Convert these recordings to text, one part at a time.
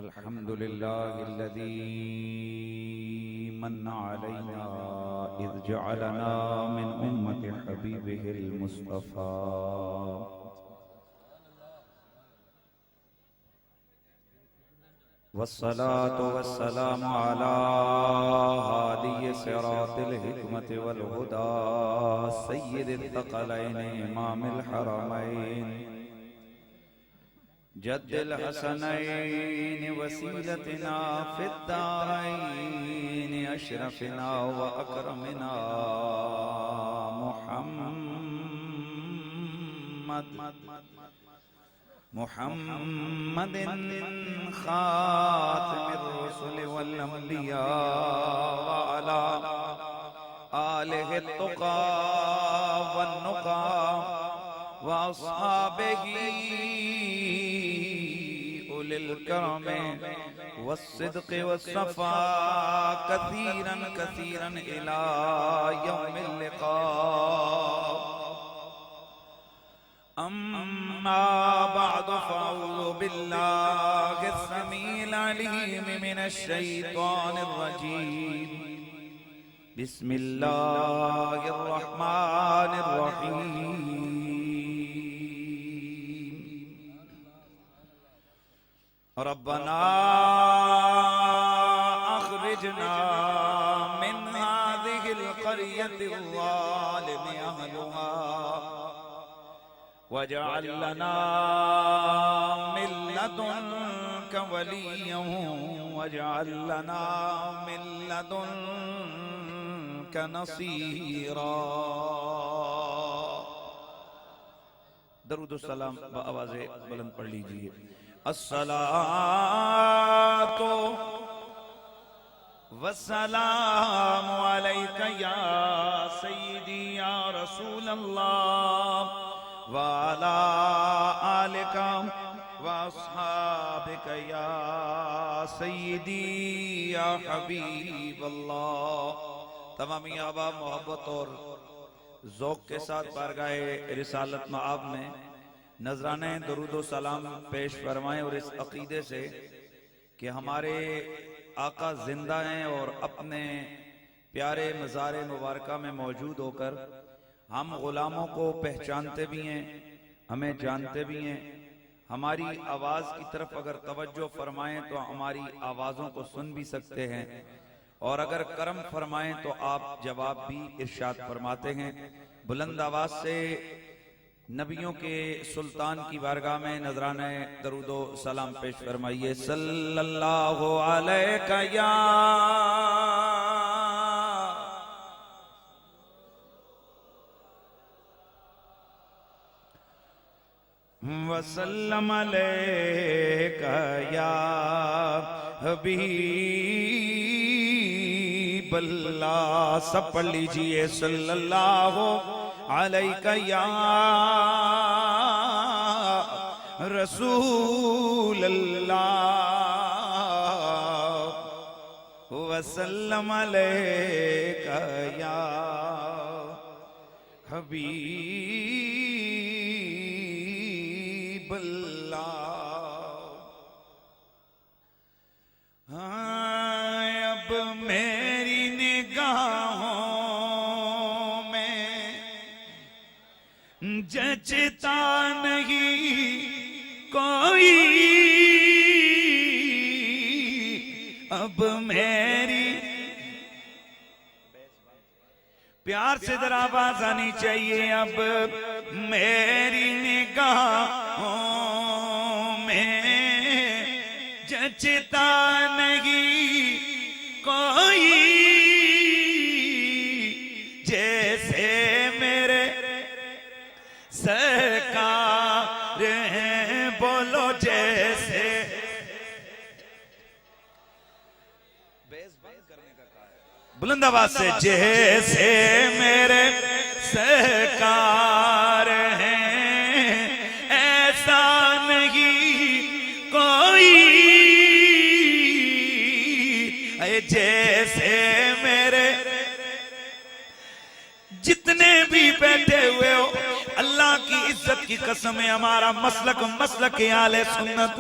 अल्हम्दुलिल्लाहिल्लज़ी मन्ना अलैना is जअलना मिन उम्मति हबीबिहिल मुस्तफ़ा। वस्सलातु वस्सलामु अला हादिय सिरातिल हिकमति वल हुदा सय्यिदित तक़लैन इमामिल हरमैन जद्दिल हसनैन वसीलतिना फिद्दारैन अशरफिना व अकरमिना मुहम्मदिन खातिमिर रुसुल वल अंबिया व अला आलिहि तुक़ा वन नुक़ा व अस्हाबिही उलिल करम वस्सिद्क़ वस्सफ़ा कसीरन कसीरन इला यौमिल लिक़ा। अम्मा बअद फ़अऊज़ु बिल्लाहि अस्समीइल अलीम मिनश शैतानिर रजीम। बिस्मिल्लाहिर रहमानिर रहीम। रब्बना अख़रिजना मिन हाज़िहिल क़र्यति ज़ालिमि अहलुहा वजअल लना मिन लदुनक वलिय्यन वजअल लना मिन लदुनक नसीरा। दरूद सलाम आवाज़े बुलंद पढ़ लीजिए। अस्सलातु वस्सलामु अलैका या सय्यदी या रसूल अल्लाह व अला आलिका व अस्हाबिका या सय्यदी या हबीब अल्लाह। तमामी आबा मोहब्बत और ज़ौक़ के साथ बारगाहे रिसालत मआब में नजराने दरूद सलाम पेश फरमाएं और इस अकीदे से कि हमारे आका जिंदा हैं और अपने प्यारे मज़ार मुबारका में मौजूद होकर हम गुलामों को पहचानते भी हैं, हमें जानते भी हैं। हमारी आवाज़ की तरफ अगर तवज्जो फरमाएं तो हमारी आवाज़ों को सुन भी सकते हैं और अगर करम फरमाएं तो आप जवाब भी इरशाद फरमाते हैं। बुलंद आवाज़ से नबियों के सुल्तान की बारगाह में नजराने दरूदो सलाम पेश फरमाइए। सल्लल्लाहु अलैका या वसल्लम अलैका या हबीबल्लाह। सब पढ़ लीजिए। सल्लल्लाहु अलैका या रसूल अल्लाह वसल्लम अलैका या हबीब अल्लाह। अब मेरी निगाहों जचता नहीं कोई, अब मेरी प्यार से जरा आवाज आनी चाहिए। अब मेरी निगाहों में जचता नहीं कोई, जैसे मेरे सरकार हैं। बोलो जैसे बुलंद आवाज से। जैसे मेरे सरकार हैं ऐसा नहीं कोई, जैसे मेरे जितने भी बैठे हुए हो अल्लाह की इज्जत की कसम है, हमारा मसलक मसलक आले सुन्नत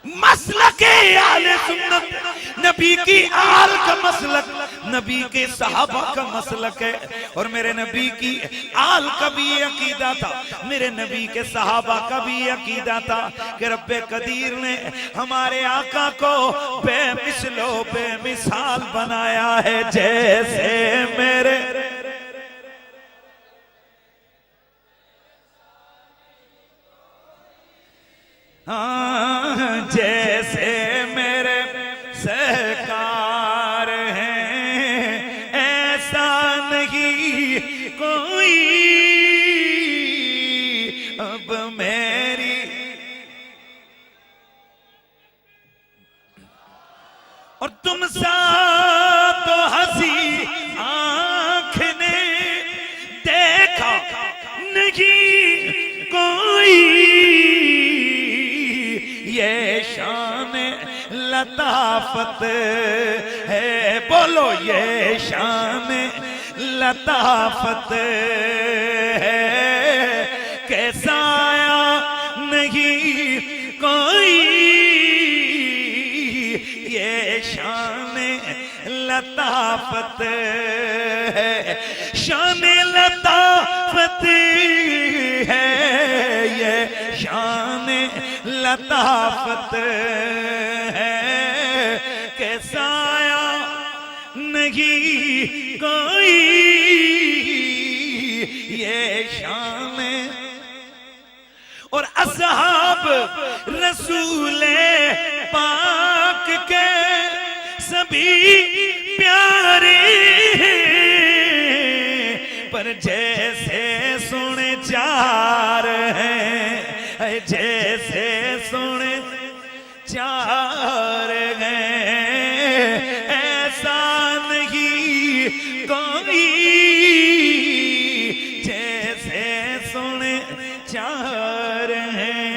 मसलक आले सुन्नत, नबी की आल का मसलक, नबी के सहाबा का मसलक है। और मेरे नबी की आल का भी ये अकीदा था, मेरे नबी के सहाबा का भी ये अकीदा था कि रब्बे कदीर ने हमारे आका को बेमिसलो बेमिसाल बनाया है। जैसे मेरे जैसे मेरे सरकार हैं, ऐसा नहीं कोई अब मेरी। और तुम सा तो हंसी आँख ने देखा नहीं कोई, ये शान लताफत है, बोलो ये शान लताफत है। कैसा आया नहीं कोई, ये शान लताफत है, शान लताफत है, ये शान लताफत है। कैसा आया नहीं कोई, ये शान। और असहाब रसूले पाक के सभी प्यारे पर जैसे सुने चार हैं, जैसे सुने चार हैं, ऐसा नहीं कोई, जैसे सुने चार हैं,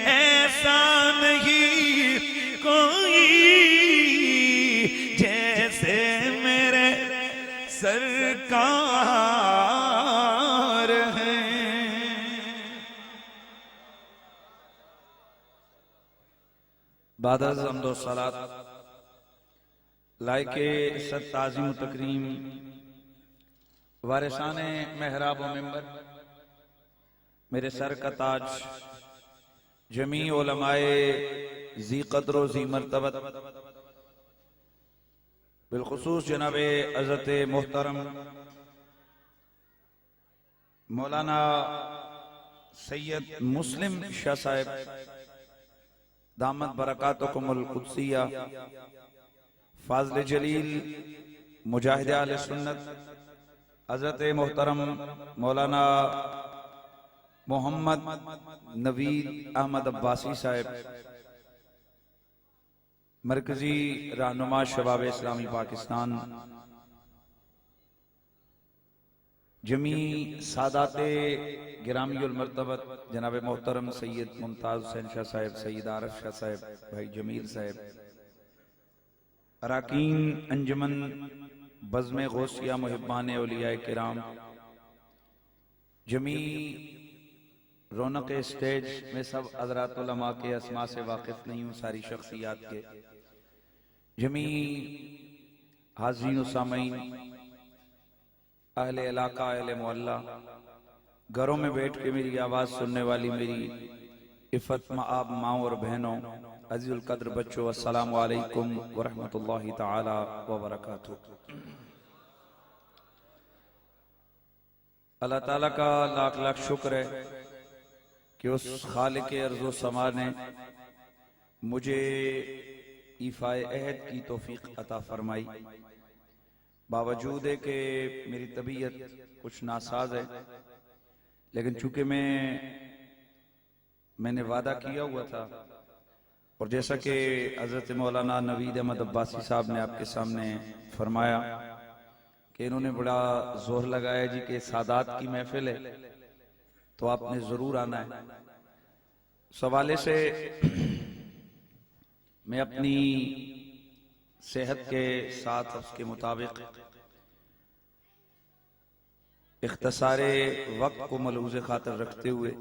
ऐसा नहीं कोई, जैसे मेरे सरकार हैं। बाद हम्दो सलात लायके सद ताज़ीम तकरीम वारिसाने मेहराब व मिंबर, मेरे सर का ताज जमी उलमाए जी कदर जी मर्तबत, बिलखुसूस जनाबे हज़रत मोहतरम मौलाना सैयद मुस्लिम शाह साहब दामत बरकातुकुमुल कुद्सिया, फाज़िल जलील मुजाहिद आले सुन्नत हज़रत मोहतरम मौलाना मोहम्मद नवीद अहमद अब्बासी साहब, मरकजी रहनुमा शबाब इस्लामी पाकिस्तान, जमी सादाते गिरामीउल मर्तबत जनाब मोहतरम सैयद मुमताज हुसैन शाह साहब, सैयद आरफ शाह साहब, भाई जमील साहब, अराकीन अंजुमन बज़्म गौसिया मुहिब्बान औलिया किराम, जमी रौनक स्टेज में सब हज़रात उलमा के अस्मा से वाकिफ नहीं हूँ, सारी शख्सियात के, जमी हाज़रीन सामीन, अहले इलाका, अहले मोहल्ला, घरों में बैठ के मेरी आवाज़ सुनने वाली मेरी इफ़्फ़त माँ माओ और बहनों, अज़ीज़ुल क़द्र बच्चों, अस्सलामु अलैकुम व रहमतुल्लाहि तआला व बरकातुहू। अल्लाह ताला का लाख लाख शुक्र है कि उस खालिक अर्ज़ो समा ने मुझे ईफ़ाए अहद की तौफ़ीक़ अता फरमाई। बावजूद है कि मेरी तबीयत कुछ नासाज है, लेकिन चूंकि मैंने वादा किया हुआ था, और जैसा कि हज़रत मौलाना नवीद अहमद अब्बासी साहब ने आपके सामने फरमाया कि इन्होंने बड़ा जोर लगाया जी कि सादात की महफिल है तो आपने जरूर आना है। उस हवाले से मैं अपनी सेहत के साथ उसके मुताबिक इख्तिसारे वक्त को मलूज़े खातिर रखते हुए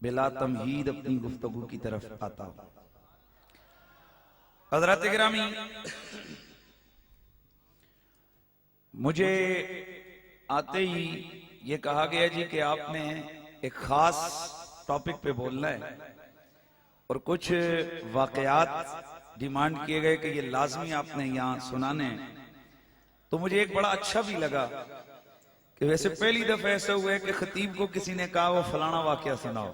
बिला तमहीद अपनी गुफ्तगू की तरफ आता हूं। हज़रात गिरामी, मुझे आते ही ये कहा गया जी कि आपने एक खास टॉपिक पे बोलना है और कुछ वाकयात डिमांड किए गए कि ये लाजमी आपने यहाँ सुनाने हैं। तो मुझे एक बड़ा अच्छा भी लगा कि वैसे पहली दफा ऐसा हुआ है कि खतीब को किसी ने कहा वो फलाना वाकया सुनाओ,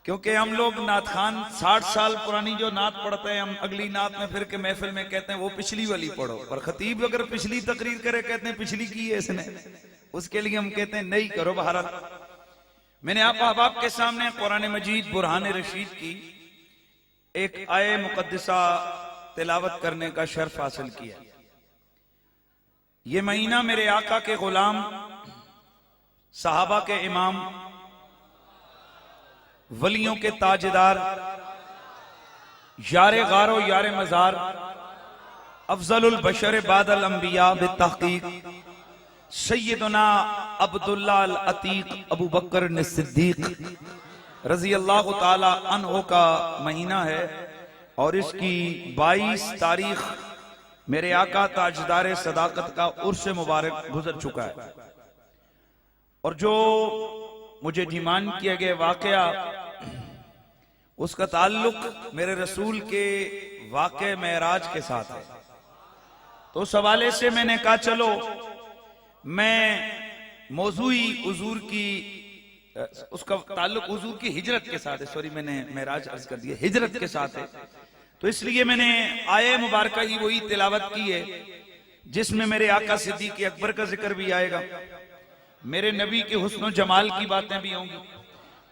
क्योंकि हम लोग नात खान 60 साल पुरानी जो नात पढ़ते हैं, हम अगली नात में फिर के महफिल में कहते हैं वो पिछली वाली पढ़ो, पर खतीब अगर पिछली तकरीर करे कहते हैं पिछली की है इसने, उसके लिए हम कहते हैं नहीं करो। बहरहाल मैंने आप अहबाब के सामने कुरान मजीद बुरहान रशीद की एक आये मुकद्दसा तिलावत करने का शर्फ हासिल किया। ये महीना मेरे आका के गुलाम, सहाबा के इमाम, वलियों के ताजदार, यारे गारो यारे मजार, अफजलुल बशर बादल अंबिया बितहकीक सैयदना अब्दुल्ला अल अतीक अबू बकर ने सिद्दीक रजी अल्लाह ताला अन्हो का महीना है और इसकी 22 तारीख मेरे आका ताजदार सदाकत का उर्स मुबारक गुजर चुका है। और जो मुझे डिमांड किया गया वाकया, उसका ताल्लुक मेरे रसूल के वाक़े मेराज के साथ है। तो उस हवाले से मैंने कहा चलो मैं मौजूई हुजूर की, उसका ताल्लुक हुजूर की हिजरत के साथ है, सॉरी मैंने मेराज अर्ज कर दिया, हिजरत के साथ है, तो इसलिए मैंने आये मुबारका ही वही तिलावत की है जिसमें मेरे आका सिद्दीक़ अकबर का जिक्र भी आएगा, मेरे नबी के हुस्न जमाल की बातें भी होंगी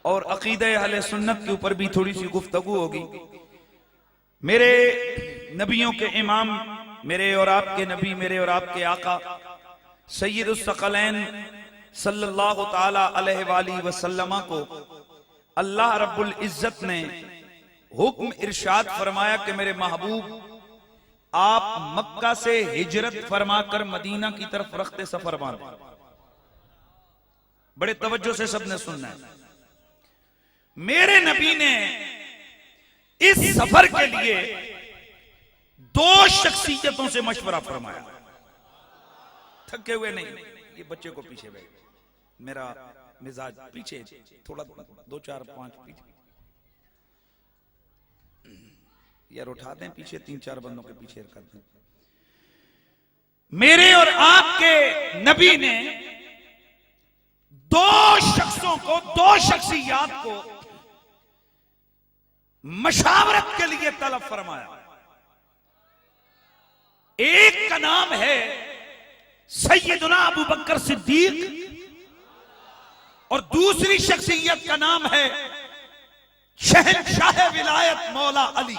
और अकीदे अहले सुन्नत के ऊपर भी थोड़ी सी गुफ्तगू होगी। मेरे नबियों के इमाम, मेरे और आपके नबी, मेरे और आपके आका सैयदुस सकलैन सल्लल्लाहु ताला अलैहि वसल्लम को अल्लाह रब्बुल इज्जत ने हुक्म इरशाद फरमाया कि मेरे महबूब आप मक्का से हिजरत फरमाकर मदीना की तरफ रखते सफर बांधे। बड़े तवज्जो से सबने सुनना है। मेरे नबी ने इस सफर के लिए 2 शख्सियतों से मशवरा फरमाया। थके हुए नहीं, ये बच्चे को पीछे बैठ, मेरा मिजाज पीछे थोड़ा 2 4 5 पीछे यार उठा दें, पीछे 3 4 बंदों के पीछे कर दें। मेरे और आपके नबी ने 2 शख्सों को, 2 शख्सियात को मशावरत के लिए तलब फरमाया। एक का नाम है सैयदना अबू बकर सिद्दीक और दूसरी शख्सियत का नाम है शहंशाह विलायत मौला अली।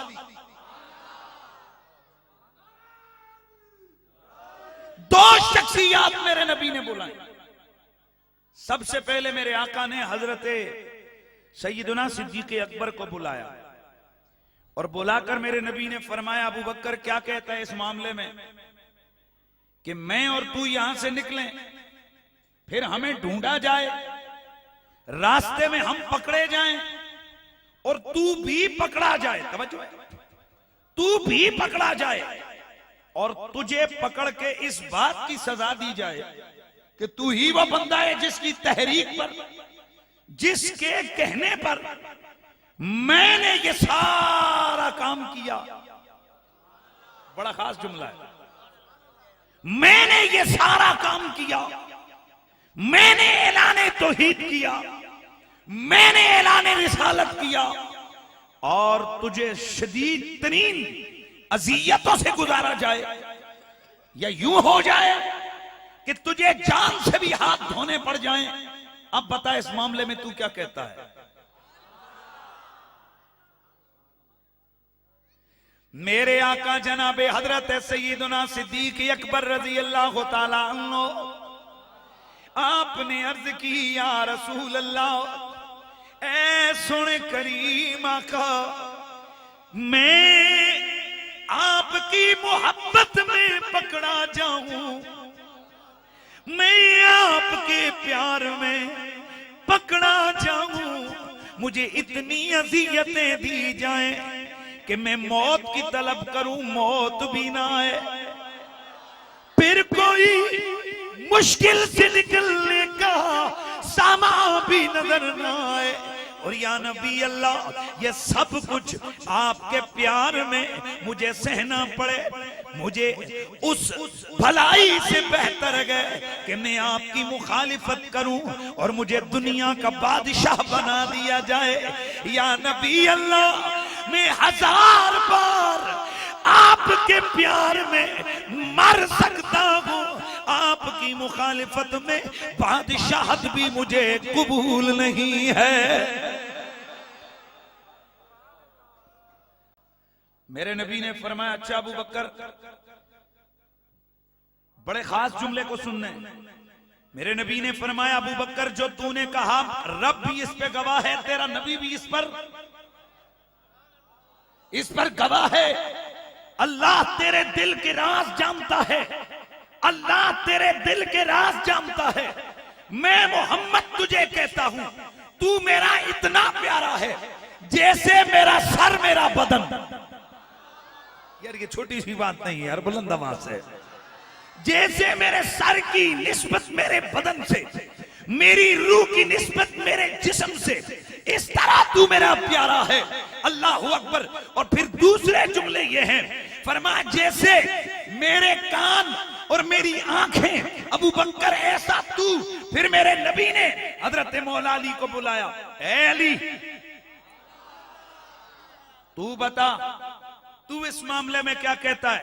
2 शख्सियत मेरे नबी ने बुलाई। सबसे पहले मेरे आका ने हजरत सैयदना सिद्दीक अकबर को बुलाया और बुलाकर मेरे नबी ने फरमाया, अबू बकर क्या कहता है इस मामले में कि मैं और तू यहां से निकलें, फिर हमें ढूंढा जाए, रास्ते में हम पकड़े जाएं और तू भी पकड़ा जाए, तवज्जो है, तू भी पकड़ा जाए और तुझे पकड़ के इस बात की सजा दी जाए कि तू ही वो बंदा है जिसकी तहरीक पर, जिसके कहने पर मैंने ये सारा काम किया। बड़ा खास जुमला है, मैंने ये सारा काम किया, मैंने ऐलाने तौहीद किया, मैंने ऐलाने रिसालत किया और तुझे शदीद तरीन अजियतों से गुजारा जाए या यूं हो जाए कि तुझे जान से भी हाथ धोने पड़ जाएं। अब बता इस मामले में तू क्या कहता है। मेरे आका जनाबे हजरत सैयदना सिद्दीक अकबर रजी अल्लाह ताला अन्हु आपने अर्ज की, या रसूल अल्लाह ऐ सुन करीम आका, मैं आपकी मोहब्बत में पकड़ा जाऊं, मैं आपके प्यार में पकड़ा जाऊं, मुझे इतनी अजियतें दी जाएं कि मैं मौत की तलब करूं, मौत भी ना आए, फिर कोई मुश्किल से निकलने का सामा भी नजर ना आए। और या नबी अल्लाह, ये सब कुछ आपके प्यार में मुझे सहना पड़े, मुझे उस भलाई से बेहतर है कि मैं आपकी मुखालिफत करूं और मुझे दुनिया का बादशाह बना दिया जाए। या नबी अल्लाह, मैं 1000 बार आपके प्यार में मर सकता हूं, आपकी मुखालिफत में बादशाहत भी मुझे कबूल नहीं है। मेरे नबी ने फरमाया, अच्छा अबू बकर, बड़े खास जुमले को सुनने। मेरे नबी ने फरमाया, अबू बकर, जो तूने कहा रब भी इस पे गवाह है, तेरा नबी भी इस पर गवाह है। अल्लाह तेरे दिल के राज जानता है, अल्लाह तेरे दिल के राज जानता है। मैं मोहम्मद तुझे कहता हूं, तू मेरा इतना प्यारा है जैसे मेरा सर मेरा बदन। यार ये छोटी सी बात नहीं है यार, बुलंद आवाज से। जैसे मेरे सर की निस्बत मेरे बदन से, मेरी रूह की निस्बत मेरे जिस्म से, इस तरह तू मेरा प्यारा है। अल्लाह अकबर। और फिर दूसरे जुमले ये हैं, फरमाया जैसे मेरे कान और मेरी आंखें, अबू बकर ऐसा तू। फिर मेरे नबी ने हजरत मौला अली को बुलाया, ए अली, तू बता, तू इस मामले में क्या कहता है?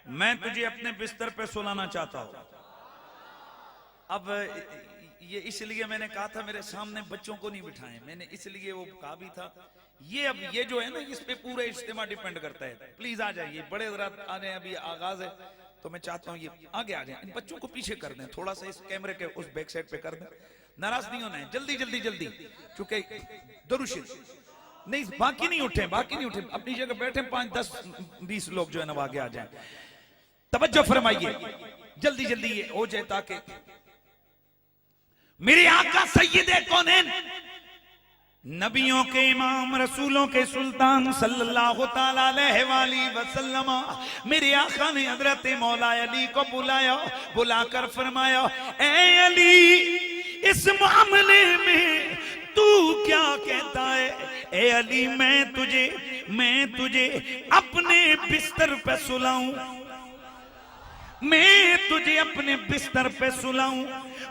मैं तुझे अपने बिस्तर पे सुलाना चाहता हूं। अब ये इसलिए मैंने कहा था मेरे सामने बच्चों को नहीं बिठाएं, मैंने इसलिए वो कहा भी था। ये अब ये जो है ना, इस पे पूरा इज्तिमा डिपेंड करता है। प्लीज आ जाइए, बड़े रात आ रहे, अभी आगाज है, तो मैं चाहता हूँ ये आगे आ जाए। इन बच्चों को पीछे कर दें, थोड़ा सा इस कैमरे के उस बैक साइड पे कर दें, नाराज नहीं होना है। जल्दी जल्दी जल्दी, चूंकि दरुशिद नहीं, बाकी नहीं उठे, बाकी नहीं उठे, अपनी जगह बैठे। 5, 10, 20 लोग जो है ना आगे आ जाए। तवज्जो फरमाइए, जल्दी जल्दी ये हो जाए ताकि मेरे आका सैयदे कौनैन, नबियों के इमाम, रसूलों के सुल्तान सल्लल्लाहु ताला अलैहि वसल्लम, मेरे आका ने हजरत मौला अली को बुलाया, बुलाकर फरमाया, ए अली, इस मामले में तू क्या कहता है? ए अली, मैं तुझे अपने बिस्तर पे सुलाऊं, मैं तुझे अपने बिस्तर पे सुलाऊं,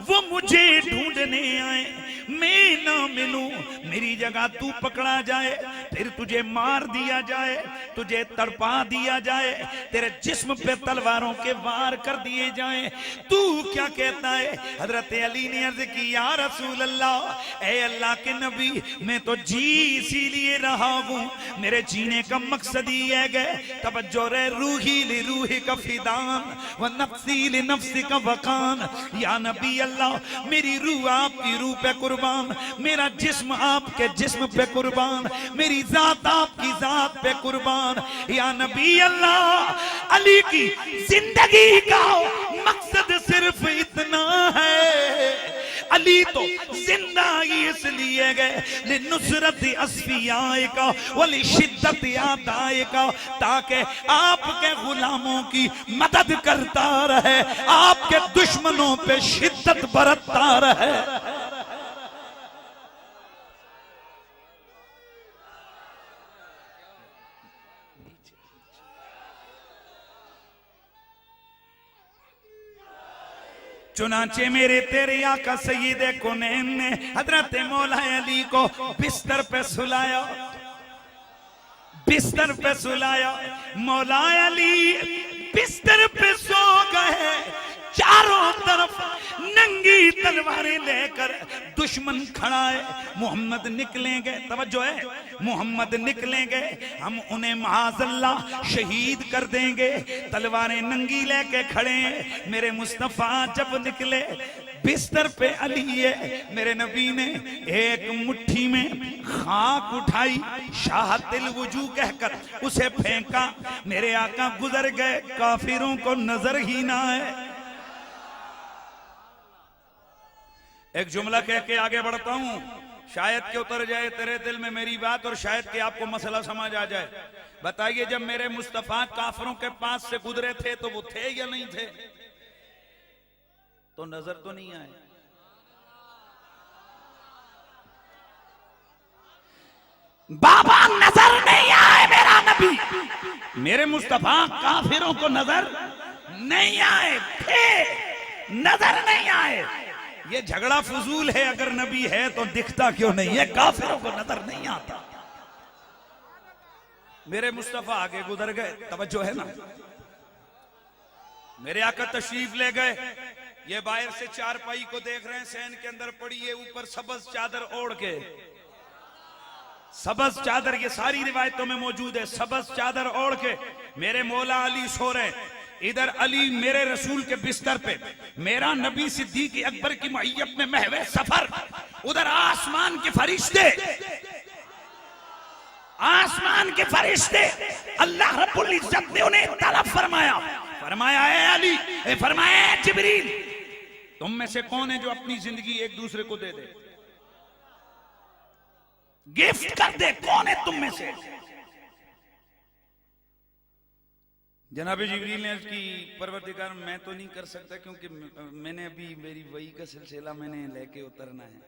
वो मुझे ढूंढने आए, मैं ना मिलूं, मेरी जगह तू पकड़ा जाए, फिर तुझे मार दिया जाए, तुझे तड़पा दिया जाए, तेरे जिस्म पे तलवारों के वार कर दिए जाए, तू क्या कहता है? हजरत अली ने अर्ज की, या रसूल अल्लाह, ए अल्लाह के नबी, मैं तो जी इसीलिए रहा हूं, मेरे जीने का मकसद ही है गए, तवज्जो रे, रूही li रूही का फिदान व नफ्सी li नफ्सी का वकान। या नबी अल्लाह, मेरी रूह आपकी रूह पे कुर्बान, मेरा जिस्म आपके जिस्म पे कुर्बान, मेरी जात आपकी जात पे कुर्बान। या नबी अल्लाह, अली की जिंदगी का मकसद सिर्फ इतना है, अली तो जिंदा इसलिए गए लिनुसरत अस्फियाए का वली शिद्दत आदाए का, ताकि आपके गुलामों की मदद करता रहे, आपके दुश्मनों पे शिद्दत बरतता रहे। चुनाचे मेरे तेरे आका सैयदे कौनैन ने हजरत मौला अली को बिस्तर पे सुलाया, बिस्तर पे सुलाया। मौला अली बिस्तर पे सो गए, चारों तरफ नंगी तलवारें लेकर दुश्मन खड़ा है। मोहम्मद निकलेंगे, तवज्जो है, मोहम्मद निकलेंगे, हम उन्हें माज़अल्लाह शहीद कर देंगे, तलवारें नंगी लेके खड़े हैं। मेरे मुस्तफा जब निकले, बिस्तर पे अली है, मेरे नबी ने एक मुट्ठी में खाक उठाई, शाहतिल वजू कहकर उसे फेंका, मेरे आका गुजर गए, काफिरों को नजर ही ना है। एक जुमला कह के आगे बढ़ता हूं, शायद कि उतर जाए तेरे दिल में मेरी बात और शायद कि आपको मसला समझ आ जाए। बताइए, जब मेरे मुस्तफा काफिरों के पास से गुजरे थे तो वो थे या नहीं थे? तो नजर तो नहीं आए। बाबा नजर नहीं आए मेरा नबी, मेरे मुस्तफा काफिरों को नजर नहीं आए थे, नजर नहीं आए। ये झगड़ा फजूल है, अगर नबी है तो दिखता क्यों नहीं है? काफिरों को नजर नहीं आता। मेरे मुस्तफा आगे गुजर गए, तवज्जो है ना। मेरे आका तशरीफ ले गए, ये बाहर से चारपाई को देख रहे हैं, सैन के अंदर पड़ी है, ऊपर सबज चादर ओढ़ के, सबज चादर, ये सारी रिवायतों में मौजूद है, सबज चादर ओढ़ के मेरे मौला अली सो रहे। इधर अली मेरे रसूल के बिस्तर पे, मेरा नबी सिद्दीक अकबर की मईयत में महवे सफर, उधर आसमान के फरिश्ते, आसमान के फरिश्ते, अल्लाह रब्बुल इज्जत ने उन्हें तलब फरमाया, फरमाया ए अली, फरमाया जिब्रील, तुम में से कौन है जो अपनी जिंदगी एक दूसरे को दे दे, गिफ्ट कर दे? कौन है तुम में से? जनाब जिब्रील ने अर्ज की, परवरदिगार मैं तो नहीं कर सकता, क्योंकि मैंने अभी मेरी वही का सिलसिला मैंने लेके उतरना है।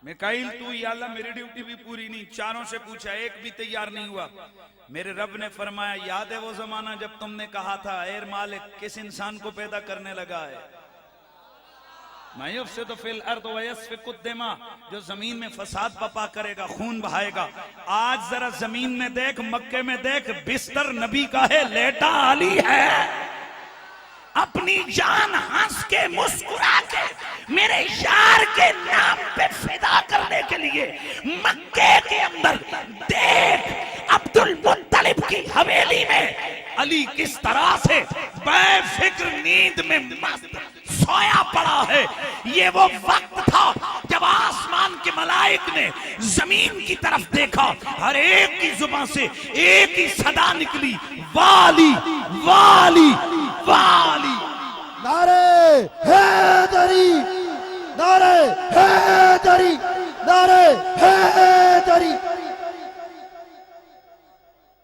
मिकाईल तू, या अल्लाह मेरी ड्यूटी भी पूरी नहीं, चारों से पूछा, एक भी तैयार नहीं हुआ। मेरे रब ने फरमाया, याद है वो जमाना जब तुमने कहा था, ए मालिक किस इंसान को पैदा करने लगा है, तो फिल अर्द वयस्फिकुद दिमा, जो जमीन में फसाद बपा करेगा, खून बहाएगा। आज जरा जमीन में देख, मक्के में देख, बिस्तर नबी का है, लेटा अली है, अपनी जान हंस के मुस्कुरा के मेरे यार के नाम पे फिदा करने के लिए मक्के के अंदर देख अब्दुल मुत्तलिब की हवेली में अली किस तरह से बेफिक्र नींद में मस्त सोया पड़ा है। ये वो वक्त था जब आसमान के मलाइक ने जमीन की तरफ देखा, हर एक की जुबान से एक ही सदा निकली, वाली वाली वाली। नारे हैदरी, नारे हैदरी, नारे हैदरी।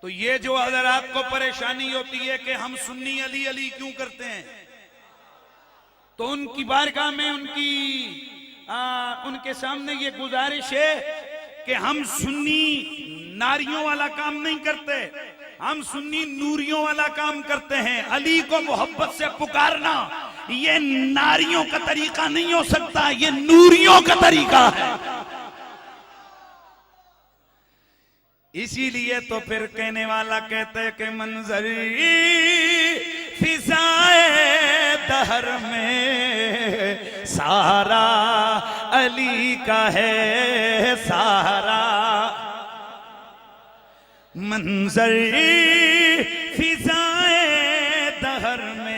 तो ये जो हज़रात को परेशानी होती है कि हम सुन्नी अली अली क्यों करते हैं, तो उनकी बारगाह में उनके सामने ये गुजारिश है कि हम सुन्नी नारियों वाला काम नहीं करते, हम सुन्नी नूरियों वाला काम करते हैं। अली को मोहब्बत से पुकारना ये नारियों का तरीका नहीं हो सकता, ये नूरियों का तरीका है। इसीलिए तो फिर कहने वाला कहते कि मंजरी फिजाए दहर में सारा अली का है सारा, मंजरी फिजाए दहर में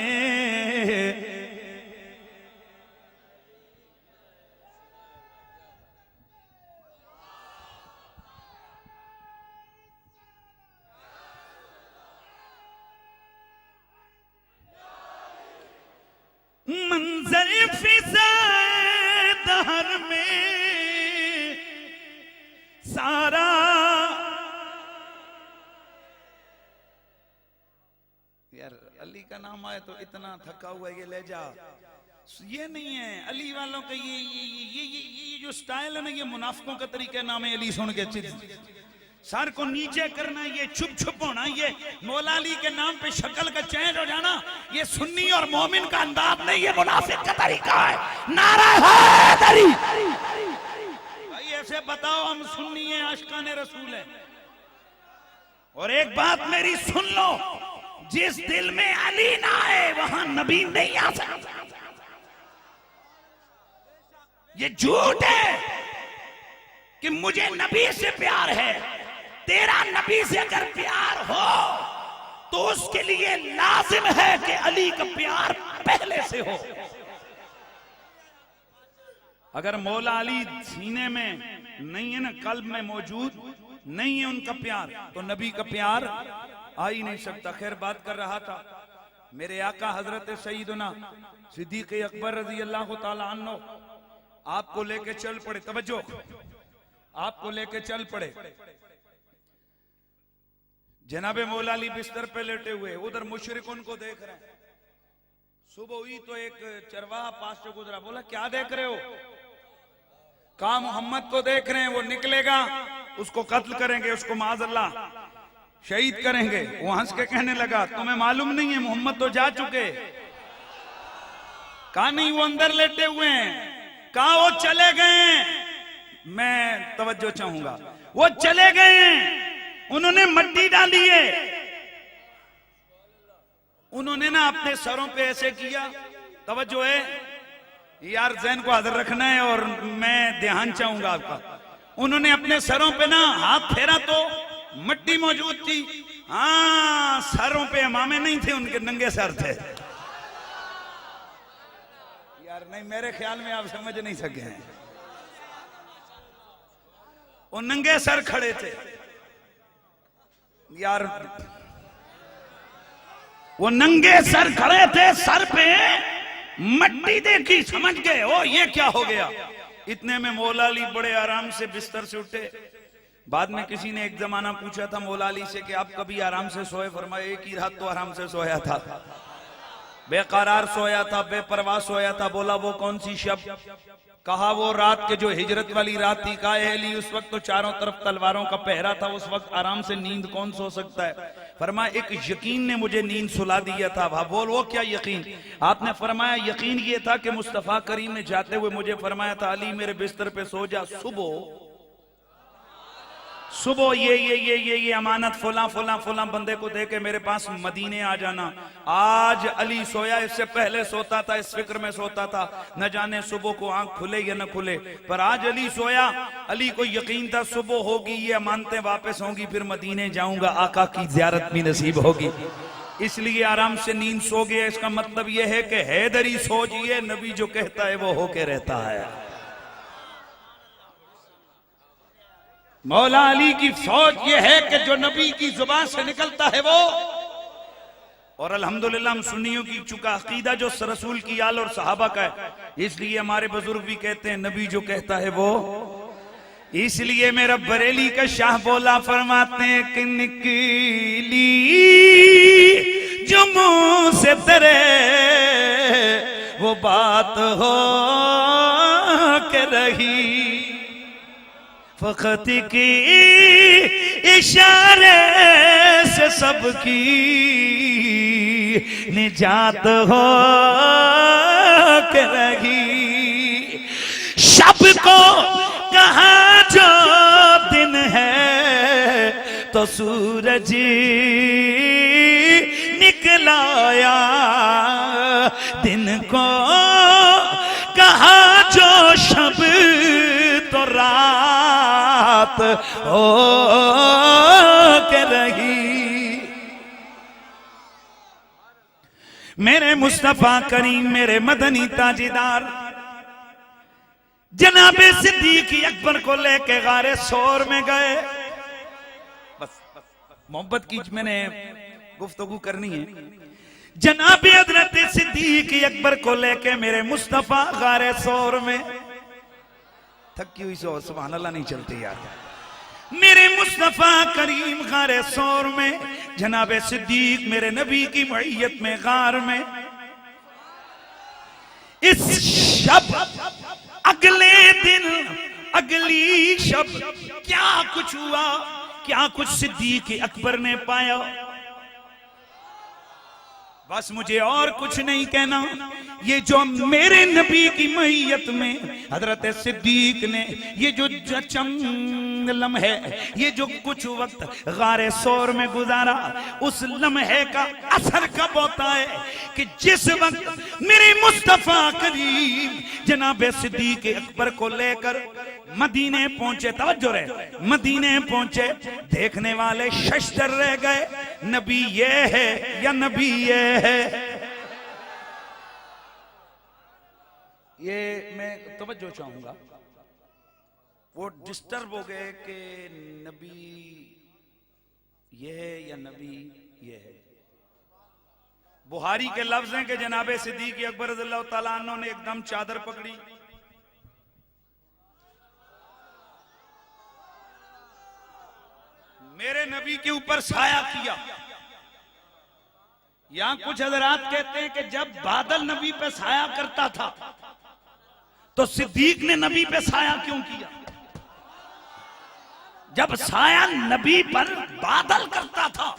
मंजर फिजाए दहर में सारा। यार अली का नाम आए तो इतना थका हुआ ये ले जा, ये नहीं है अली वालों का ये जो स्टाइल है ना, ये मुनाफिकों का तरीका है। नाम अली सुन के सर को नीचे करना, ये छुप छुप होना, ये मौला अली के नाम पे शक्ल का चेंज हो जाना, ये सुन्नी और मोमिन का अंदाज नहीं, ये मुनाफिक का तरीका है। नारा हैदरी। भाई ऐसे बताओ हम सुन्नी हैं, आशिकाने रसूल हैं। और एक बात मेरी सुन लो, जिस दिल में अली ना आए वहां नबी नहीं आ सकता। ये झूठ है कि मुझे नबी से प्यार है। तेरा नबी से अगर प्यार हो तो उसके लिए लाजिम है कि अली का प्यार पहले से हो। अगर मौला अली सीने में नहीं है ना, कल्ब में मौजूद नहीं है उनका प्यार, तो नबी का प्यार आ ही नहीं सकता। खैर बात कर रहा था, मेरे आका हजरत सईदुना सिद्दीक अकबर रजी अल्लाह ताला अन्हु आपको लेके चल पड़े। तवज्जो, आपको लेके चल पड़े। जनाबे मौला अली बिस्तर पे लेटे हुए, उधर मुशरिक उनको देख रहे हैं। सुबह हुई तो एक चरवाहा पास से गुजरा, बोला क्या देख रहे हो? कहा मोहम्मद को देख रहे हैं, वो निकलेगा उसको कत्ल करेंगे, उसको माज़अल्लाह शहीद करेंगे। वो हंस के कहने लगा तुम्हें मालूम नहीं है मोहम्मद तो जा चुके। कहा नहीं, वो अंदर लेटे हुए हैं। कहा वो चले गए। मैं तवज्जो चाहूंगा, वो चले गए हैं, उन्होंने मिट्टी डाली है, उन्होंने ना अपने सरों पे ऐसे किया। तवज्जो है यार, ज़हन को हाजिर रखना है और मैं ध्यान चाहूंगा आपका। उन्होंने अपने सरों पे ना हाथ फेरा तो मिट्टी मौजूद थी। हाँ, सरों पे इमामे नहीं थे, उनके नंगे सर थे। यार नहीं, मेरे ख्याल में आप समझ नहीं सके हैं। वो नंगे सर खड़े थे यार, वो नंगे सर खड़े थे, सर पे मट्टी देखी, समझ गए ओ ये क्या हो गया। इतने में मौला अली बड़े आराम से बिस्तर से उठे। बाद में किसी ने एक जमाना पूछा था मौला अली से कि आप कभी आराम से सोए? फरमाया एक ही रात तो आराम से सोया था, बेकरार सोया था, बेपरवाह सोया था। बोला वो कौन सी शब? कहा वो रात के जो हिजरत वाली रात थी। कहा अली उस वक्त तो चारों तरफ तलवारों का पहरा था, उस वक्त आराम से नींद कौन सो सकता है? फरमाया एक यकीन ने मुझे नींद सुला दिया था। बोल वो क्या यकीन? आपने फरमाया यकीन ये था कि मुस्तफा करीम ने जाते हुए मुझे फरमाया था अली मेरे बिस्तर पे सो जा, सुबह ये अमानत फुला फुला फुला बंदे को दे के मेरे पास मदीने आ जाना। आज अली सोया, इससे पहले सोता था, इस फिक्र में सोता था न जाने सुबह को आंख खुले या न खुले, पर आज अली सोया। अली को यकीन था सुबह होगी, ये अमानतें वापस होंगी, फिर मदीने जाऊंगा, आका की ज़ियारत भी नसीब होगी, इसलिए आराम से नींद सो गया। इसका मतलब यह है कि हैदरी सोच, ये नबी जो कहता है वो होके रहता है। मौला अली की सोच यह है कि जो नबी की जुबान से निकलता है वो। और अल्हम्दुलिल्लाह हम सुन्नियों की चुका अकीदा जो रसूल की आल और सहाबा का है, इसलिए हमारे बुजुर्ग भी कहते हैं नबी जो कहता है वो। इसलिए मेरा बरेली का शाह बोला फरमाते हैं कि निकली जो मुंह से तेरे वो बात हो के रही, फकत की इशारे से सबकी निजात हो के रही। शब को कहा जो दिन है तो सूरज निकलाया, दिन को कहा जो शब तो रात हो के रही। मेरे मुस्तफा करीम मेरे मदनी ताजीदार जनाबे सिद्दीक अकबर को लेके गारे सौर में गए। बस मोहब्बत की मैंने गुफ्तगू करनी है। जनाबे हजरत सिद्दीक अकबर को लेके मेरे मुस्तफा गारे सौर में, थकी हुई सो सुभान अल्लाह नहीं चलती यार। मेरे मुस्तफा करीम गारे सौर में, जनाबे सिद्दीक मेरे नबी की मईयत में गार में। इस शब अगले दिन अगली शब क्या कुछ हुआ, क्या कुछ सिद्दीक अकबर ने पाया, बस मुझे और कुछ नहीं कहना। ये जो मेरे नबी की मईयत में हजरत सिद्दीक ने ये जो चंद लम्हे, ये जो कुछ वक्त गारे सौर में गुजारा, उस लम्हे का असर कब होता है कि जिस वक्त मेरे मुस्तफा करीम जनाब सिद्दीक अकबर को लेकर मदीने पहुंचे, तवज्जो रहे, मदीने पहुंचे, देखने वाले शशदर रह गए, नबी ये है या नबी ये है। ये मैं तवज्जो चाहूंगा, वो डिस्टर्ब हो गए कि नबी ये है या नबी ये है। बुहारी के लफ्ज हैं कि जनाबे सिद्दीक अकबर रज़ियल्लाहु ताला अन्हु ने एकदम चादर पकड़ी, मेरे नबी के ऊपर साया किया। यहां कुछ हजरात कहते हैं कि जब बादल नबी पे साया करता था तो सिद्दीक ने नबी पे साया क्यों किया? जब साया नबी पर बादल करता था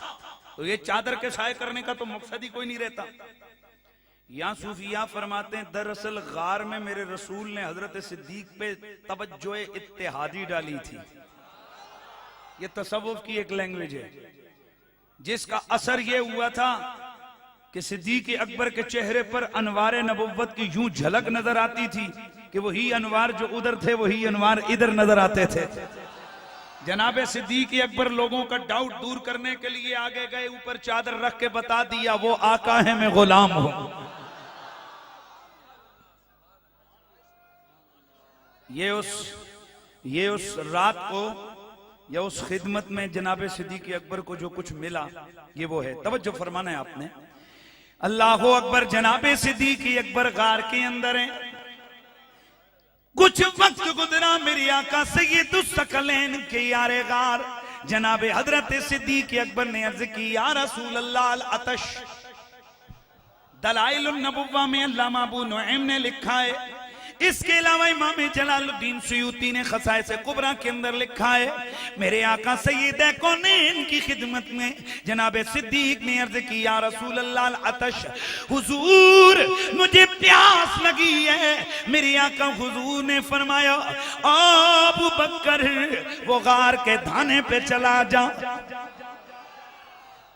तो ये चादर के साए करने का तो मकसद ही कोई नहीं रहता। यहां सूफिया फरमाते हैं दरअसल गार में मेरे रसूल ने हजरत सिद्दीक पे तवज्जो इत्तेहादी डाली थी। ये तसव्वुफ की एक लैंग्वेज है जिसका असर ये हुआ था कि सिद्दीक अकबर के चेहरे पर अनवार नबुव्वत की यूं झलक नजर आती थी कि वही अनवार जो उधर थे वही अनवार इधर नजर आते थे। जनाबे सिद्दीक अकबर लोगों का डाउट दूर करने के लिए आगे गए, ऊपर चादर रख के बता दिया वो आका है मैं गुलाम हूं। ये उस रात को या उस खिदमत में जनाबे सिद्दीक अकबर को जो कुछ मिला ये वो है। तवज्जो फरमाना है आपने। अल्लाह अकबर। जनाबे सिद्दीक अकबर गार के अंदर है। कुछ वक्त गुजरा मेरी आका सय्यदुस सकलैन के यारे गार जनाबे हजरत सिद्दीक अकबर ने अर्ज की या रसूल अल्लाह अल अतश। दलाइलुन नबुव्वा में अल्लामा अबू नुईम ने लिखा है। इसके अलावा इमाम जलालुद्दीन सुयूती ने खसाइस कुबरा के अंदर लिखा है मेरे आका सय्यद कौनैन की खिदमत में जनाबे सिद्दीक ने अर्ज की या रसूल अल्लाह अतश, हुजूर मुझे प्यास लगी है। मेरे आका हुजूर ने फरमाया अबू बकर वो गार के धाने पे चला जा।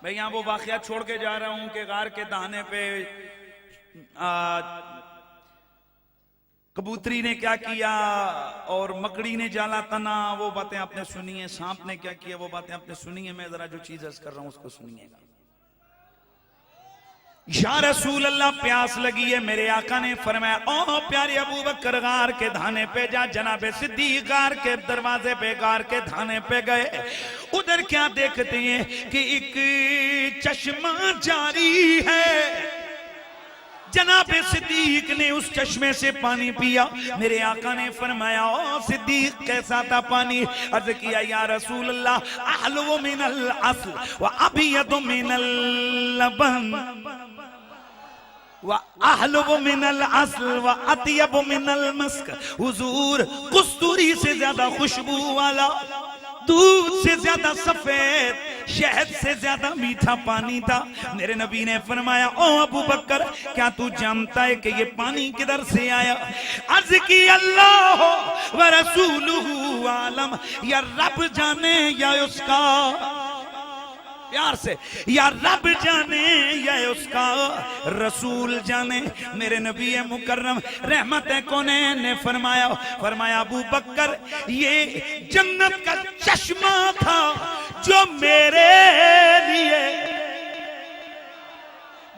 मैं यहां वो वाकया छोड़ के जा रहा हूं कि गार के दाने पे कबूतरी ने क्या किया और मकड़ी ने जाला तना, वो बातें आपने सुनी है। सांप ने क्या किया वो बातें आपने सुनी है। मैं जरा जो चीज अर्ज कर रहा हूं उसको सुनिएगा। या रसूल अल्लाह प्यास लगी है। मेरे आका ने फरमाया ओ प्यारे अबू बकर गार के धाने पे जा। जनाबे सिद्दीक गार के दरवाजे पे गार के धाने पे गए। उधर क्या देखते हैं कि एक चश्मा जारी है। जनाबे सिद्दीक ने उस चश्मे से पानी पिया। मेरे आका ने फरमाया ओ सिद्दीक कैसा था पानी? अर्ज किया या रसूल अल्लाह अहलु मिनल अस्ल व अबयदु मिनल लबन व अहलु मिनल अस्ल व अतयबु मिनल मस्क। हुजूर कस्तूरी से ज्यादा खुशबू वाला, दूध से ज्यादा सफेद, शहद से ज्यादा मीठा पानी था। मेरे नबी ने फरमाया ओ अबू बकर क्या तू जानता है कि ये पानी किधर से आया? अर्ज की अल्लाह व रसूलुहु आलम, या रब जाने या उसका, प्यार से या रब जाने या उसका रसूल जाने। मेरे नबी मुकर्रम रहमत कौनैन ने फरमाया अबू बकर ये जन्नत का चश्मा था जो मेरे लिए,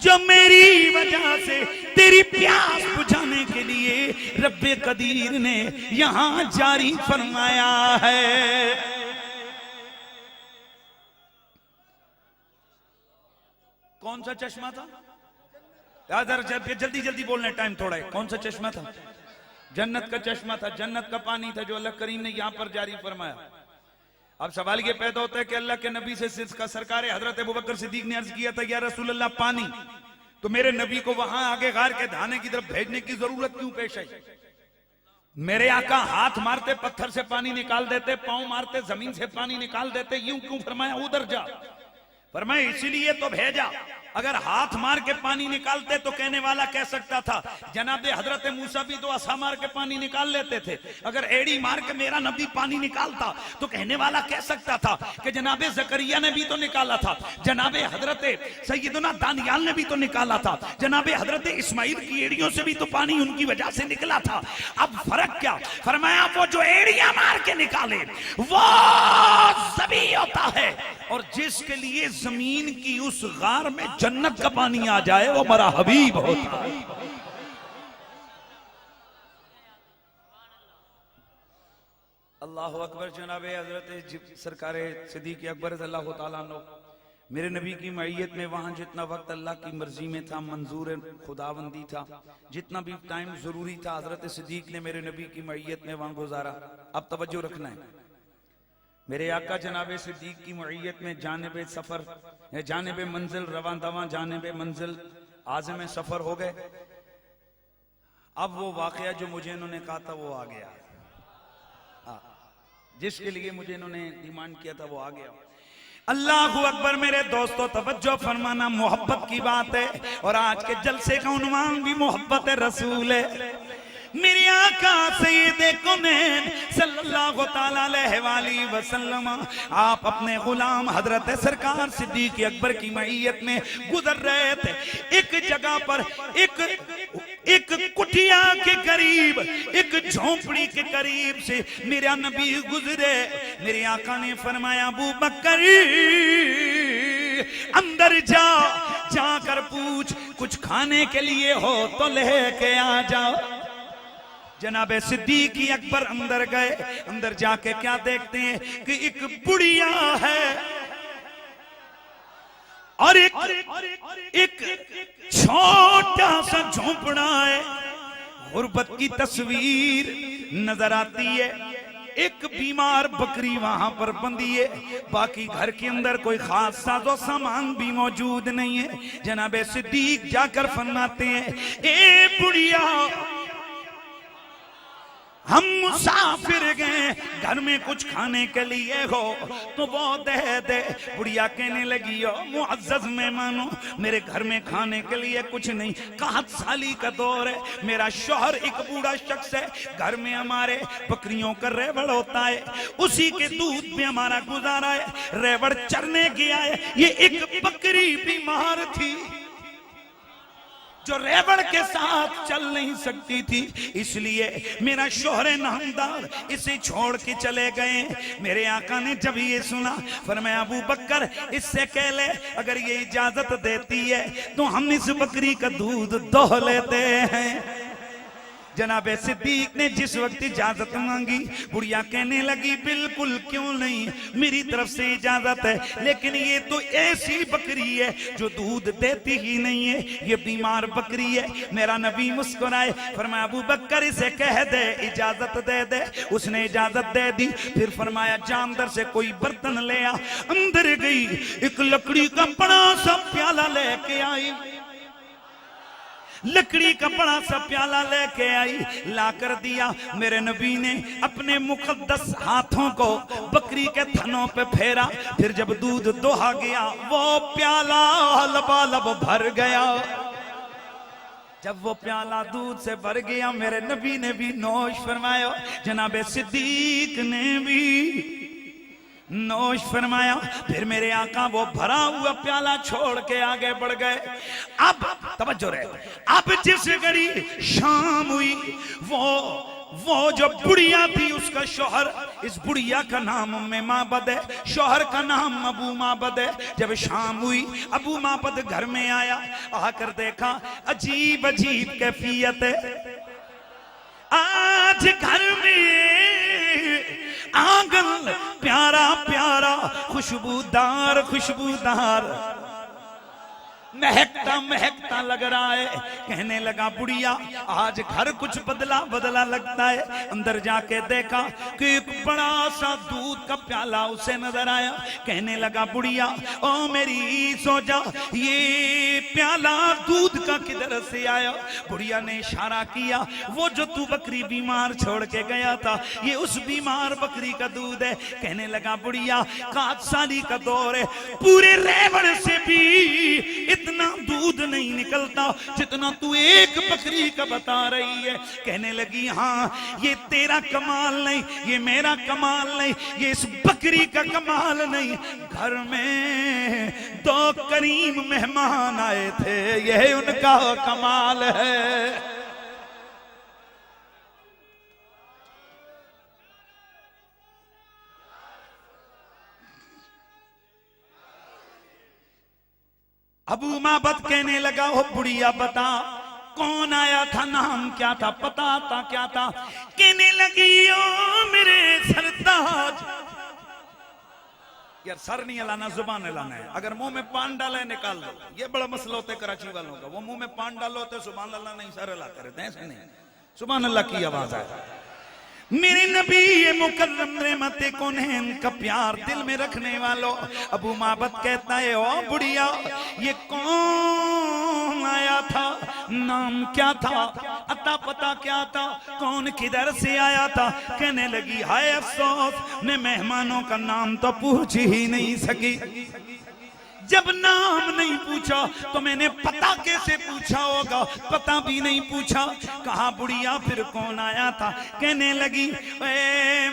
जो मेरी वजह से तेरी प्यास बुझाने के लिए रब्बे कदीर ने यहां जारी फरमाया है। कौन सा चश्मा था? जल्दी जल्दी बोलना, टाइम थोड़ा है। कौन सा चश्मा था? जन्नत का चश्मा था, जन्नत का पानी था जो अल्लाह करीम ने यहां पर जारी फरमाया। अब सवाल ये पैदा होता है कि अल्लाह के नबी से सरकार हजरत अबू बकर सिद्दीक ने अर्ज किया था या रसूल अल्लाह पानी, तो मेरे नबी को वहां आगे गार के धाने की तरफ भेजने की जरूरत क्यों पेश आई? मेरे आका हाथ मारते पत्थर से पानी निकाल देते, पांव मारते जमीन से पानी निकाल देते, यूं क्यों फरमाया उधर जा? फरमाया इसीलिए तो भेजा। अगर हाथ मार के पानी निकालते तो कहने वाला कह सकता था जनाबे हजरत मूसा भी तो असा मार के पानी निकाल लेते थे। अगर एड़ी मार के मेरा नबी पानी निकालता तो कहने वाला कह सकता था कि जनाबे जकरिया ने भी तो निकाला था, जनाबे हजरत सैयदना दानियाल ने भी तो निकाला था, जनाबे हजरत इस्माइल की एड़ियों से भी तो पानी उनकी वजह से निकला था। अब फर्क क्या? फरमाया वो जो एड़ियां मार के निकाले वो सभी होता है, और जिसके लिए जमीन की उस गार में जन्नत का पानी आ जाए वो हमारा हबीब होता है। अल्लाह अकबर। जनाबे हजरत सरकार सिद्दीक अकबर अल्लाह तआला अन्हु मेरे नबी की मैयत में वहां जितना वक्त अल्लाह की मर्जी में था, मंजूर खुदाबंदी था, जितना भी टाइम जरूरी था, हजरत सिद्दीक ने मेरे नबी की मैयत में वहां गुजारा। अब तवज्जो रखना है, मेरे आका जनाबे सिद्दीक की मैयत में जानिबे सफर, जानिबे मंजिल रवां दवां, जानिबे मंजिल आज़म सफर हो गए। अब वो वाकया जो मुझे इन्होंने कहा था वो आ गया, जिसके लिए मुझे इन्होंने डिमांड किया था वो आ गया। अल्लाहु अकबर। मेरे दोस्तों तवज्जो फरमाना, मोहब्बत की बात है और आज के जलसे का उन्वान भी मोहब्बत रसूल है। मेरे आका सैयद कौनैन सल्लल्लाहु तआला अलैहि वसल्लम आप अपने गुलाम हजरत सरकार सिद्दीक अकबर की मैयत में गुजर रहे थे। एक जगह पर एक कुटिया के करीब, एक झोंपड़ी के करीब से मेरा नबी गुजरे। मेरे आका ने फरमाया, अबू बकर अंदर जाकर पूछ, कुछ खाने के लिए हो तो लेके आ जाओ। जनाबे सिद्दीक अकबर अंदर गए। अंदर जाके क्या देखते हैं कि एक बुढ़िया है और एक छोटा सा झोंपड़ा है। गुर्बत की तस्वीर नजर आती है। एक बीमार बकरी वहां पर बंधी है, बाकी घर के अंदर कोई खास साजो सामान भी मौजूद नहीं है। जनाबे सिद्दीक जाकर फरमाते हैं, ए बुढ़िया, हम मुसाफिर गए, घर में कुछ खाने के लिए हो तो वो दे दे। बुढ़िया कहने लगी, हो मुअज्जज मेहमानों, मेरे घर में खाने के लिए कुछ नहीं, कहत साली का दौर है, मेरा शौहर एक बूढ़ा शख्स है, घर में हमारे बकरियों का रेवड़ होता है, उसी के दूध में हमारा गुजारा है, रेवड़ चरने गया है। ये एक बकरी बीमार थी जो रेवड़ के साथ चल नहीं सकती थी, इसलिए मेरा शौहर नामदार इसे छोड़ के चले गए। मेरे आका ने जब ये सुना फरमाया, अबू बकर इससे कह ले अगर ये इजाजत देती है तो हम इस बकरी का दूध दोह लेते हैं। जनाबे सिद्दीक ने जिस वक्त इजाजत मांगी, बुढ़िया कहने लगी, बिल्कुल क्यों नहीं, मेरी तरफ से इजाजत है, लेकिन ये तो ऐसी बकरी है जो दूध देती ही नहीं है, ये बीमार बकरी है। मेरा नबी मुस्कुराए, फरमाया, अबू बकर इसे कह दे इजाजत दे दे। उसने इजाजत दे दी। फिर फरमाया, जा अंदर से कोई बर्तन ले आ। अंदर गई, एक लकड़ी का बड़ा सा प्याला लेके आई, लकड़ी का बड़ा सा प्याला लेके आई, ला कर दिया। मेरे नबी ने अपने मुकद्दस हाथों को बकरी के थनों पे फेरा। फिर जब दूध दोहा गया, वो प्याला लबालब भर गया। जब वो प्याला दूध से भर गया, मेरे नबी ने भी नोश फरमाया, जनाबे सिद्दीक ने भी नोश फरमाया। फिर मेरे आका वो भरा हुआ प्याला छोड़ के आगे बढ़ गए। अब तवज्जो रहे, अब जिस घड़ी शाम हुई, वो जो बुढ़िया थी उसका शौहर, इस बुढ़िया का नाम उम्मे माबद है, शौहर का नाम अबू माबद है। जब शाम हुई, अबू माबद घर में आया, आकर देखा अजीब अजीब कैफियत है। आज घर में आंगन प्यारा प्यारा खुशबूदार महकता महकता लग रहा है। कहने लगा, बुढ़िया आज घर कुछ बदला बदला लगता है। अंदर जाके देखा कि एक बड़ा सा दूध का प्याला उसे नजर आया। कहने लगा, बुढ़िया ओ मेरी सो जा, ये प्याला दूध का किधर से आया? बुढ़िया ने इशारा किया, वो जो तू बकरी बीमार छोड़ के गया था, ये उस बीमार बकरी का दूध है। कहने लगा, बुढ़िया 7 साली का दौर है, पूरे रेवड़ से भी इतना दूध नहीं निकलता जितना तू एक बकरी का बता रही है। कहने लगी, हाँ ये तेरा कमाल नहीं, ये मेरा कमाल नहीं, ये इस बकरी का कमाल नहीं, घर में 2 करीम मेहमान आए थे, यह उनका कमाल है। अबू माबद कहने लगा, हो बुढ़िया बता कौन आया था, नाम क्या था, पता था क्या था? कहने लगी, ओ मेरे सरताज यार सर नहीं हिलाना, जुबान हिलाना है। अगर मुंह में पान डाला है निकाल दो, ये बड़ा मसला होता है कराची वालों का। वो मुंह में पान डालो तो सुभान अल्लाह नहीं, सर हिलाते रहते हैं, ऐसे नहीं, सुभान अल्लाह की आवाज है। मेरे नबी ये मुकर्रम रहमते कौन है, इनका प्यार दिल में रखने वालों। अबू माबद कहता है ओ बुढ़िया ये कौन आया था, नाम क्या था, अता पता क्या था, कौन किधर से आया था। कहने लगी हाय अफसोस मैं मेहमानों का नाम तो पूछ ही नहीं सकी। जब नाम नहीं पूछा तो मैंने पता कैसे पूछा होगा, पता भी नहीं पूछा। कहा बुढ़िया फिर कौन आया था। कहने लगी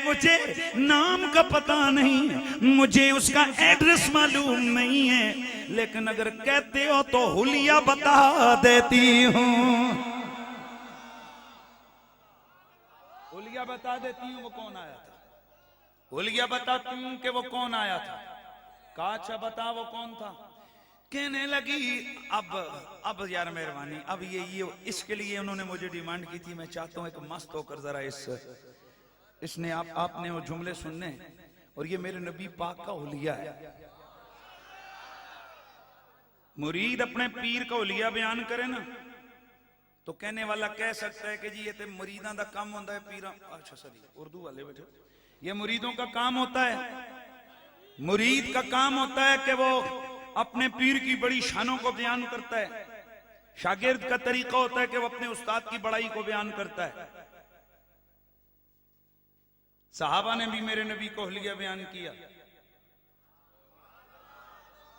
मुझे नाम का पता नहीं, मुझे उसका एड्रेस मालूम नहीं है, लेकिन अगर कहते हो तो हुलिया बता देती हूँ। हुलिया बता देती हूँ वो कौन आया था, हुलिया बताती हूँ कि वो कौन आया था। कहा अच्छा बता वो कौन था। कहने लगी अब यार मेहरबानी, अब ये इसके लिए उन्होंने मुझे डिमांड की थी। मैं चाहता हूं एक मस्त होकर जरा इसने आपने वो जुमले सुनने, और ये मेरे नबी पाक का हुलिया है। मुरीद अपने पीर का हुलिया बयान करे ना तो कहने वाला कह सकता है कि जी ये तो मुरीदां दा काम होता है, पीरा अच्छा सॉरी उर्दू वाले बैठे, ये मुरीदों का काम होता है। मुरीद का काम होता है कि वो अपने पीर की बड़ी शानों को बयान करता है। शागिर्द का तरीका होता है कि वो अपने उस्ताद की बड़ाई को बयान करता है। सहाबा ने भी मेरे नबी को हुलिया बयान किया,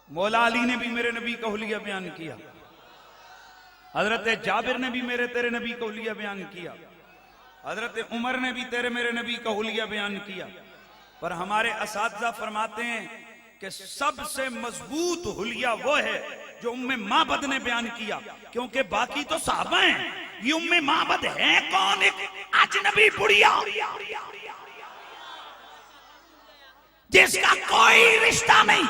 मौला अली ने भी मेरे नबी का हुलिया बयान किया, हजरत जाबिर ने भी मेरे तेरे नबी का हुलिया बयान किया, हजरत उमर ने भी तेरे मेरे नबी का हुलिया बयान किया। पर हमारे असातिज़ा फरमाते हैं कि सबसे मजबूत हुलिया वो है जो उम्मे माबद ने बयान किया, क्योंकि बाकी तो साहबा हैं, ये उम्मे माबद है कौन, एक अजनबी बुढ़िया जिसका कोई रिश्ता नहीं,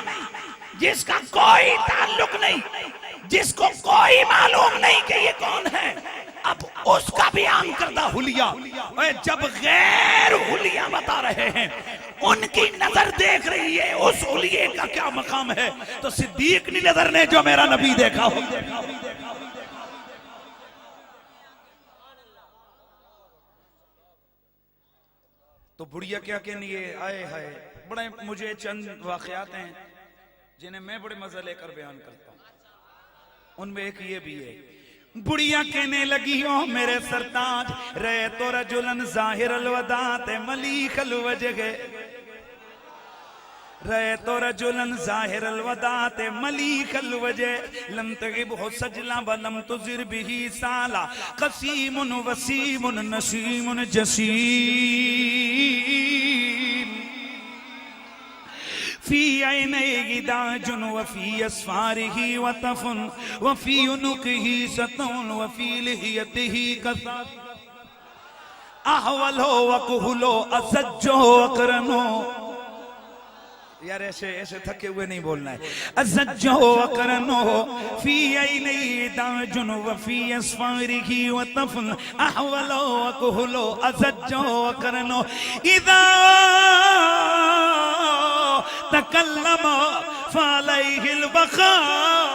जिसका कोई ताल्लुक नहीं, जिसको कोई मालूम नहीं कि ये कौन है, अब उसका बयान करता हुलिया। जब गैर हुलिया बता रहे हैं, उनकी नजर देख रही है उस हुलिये का क्या मकाम है, तो सिद्दीक की नजर ने जो मेरा नबी देखा हो। तो बुढ़िया क्या कहनी है, आए हाय बड़े मुझे चंद वाकयात हैं जिन्हें मैं बड़े मजा लेकर बयान करता हूं। उनमें एक ये भी है, बुढ़िया कहने लगी हो मेरे सरताज रहे तो रजुलन जाहिर अलवदात मलीक अलवजह, रहे तो रजुलन जाहिर अलवदात मलीक अलवजह लम तगिब हो सजला वलम तुजिर बिही साला कसीमुन वसीमुन नसीमुन जसीम फी ऐनैहि दाजुन वफी अस्फारिही वतफुन वफी उनुकिही सतुन वफी लिहियतिही कसा अहवलो वकुहलो असज्जो अकरनो। यार ऐसे थके हुए नहीं बोलना है। असज्जो अकरनो फी ऐनैहि दाजुन वफी अस्फारिही वतफुन अहवलो वकुहलो असज्जो अकरनो इदा तकल्लम फलैहिल बखार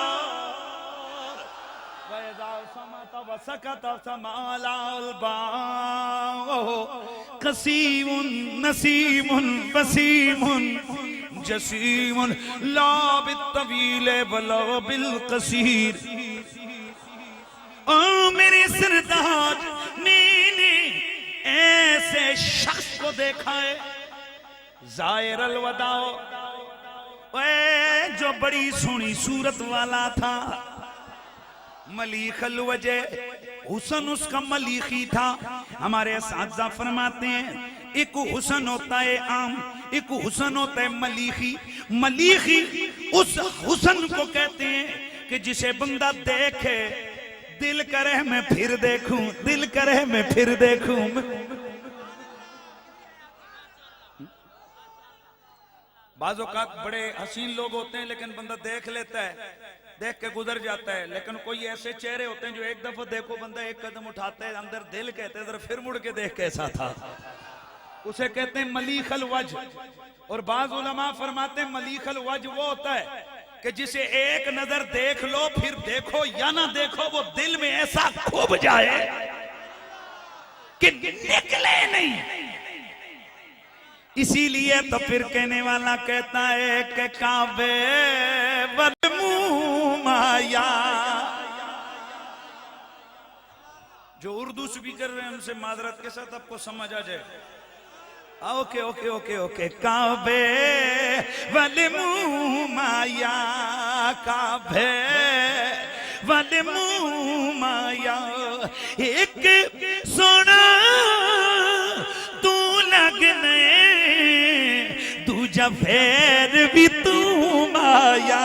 वइज़ा समत वसकत समालाल बाओ कसीमुन नसीमुन वसीमुन जसीमुन ला बित्तवील वला बिलकसीर। ओ मेरे सरताज मैंने ऐसे शख्स को देखा है जाहिर अलवदाओ, जो बड़ी सोहनी सूरत वाला था, मलीक अलवजह हुसन उसका मलीकी था। हमारे असातिज़ा फरमाते हैं एक हुसन होता है आम, एक हुसन होता है मलीकी। मलीकी उस हुसन को कहते हैं कि जिसे बंदा देखे दिल करे मैं फिर देखूं, दिल करे मैं फिर देखूं। बाज़ औक़ात बड़े हसीन लोग होते हैं लेकिन बंदा देख लेता है, देख के गुजर जाता है, लेकिन कोई ऐसे चेहरे होते हैं जो एक दफा देखो बंदा एक कदम उठाता है, अंदर दिल कहते हैं फिर मुड़ के देख कैसा था, उसे कहते हैं मलीक अल वज्ह। और बाज़ उलमा फरमाते हैं मलीखल वज वो होता है कि जिसे एक नजर देख लो फिर देखो या ना देखो वो दिल में ऐसा खूब जाए कि निकले नहीं। इसीलिए तो फिर कहने वाला कहता है कि काबे बदमू माया। जो उर्दू स्पीकर हैं उनसे माजरत के साथ आपको समझ आ जाए। Okay okay okay okay. काबे बदमू माया, काबे बदमू माया, एक सोना तू लगने दूजा फेर भी तू माया।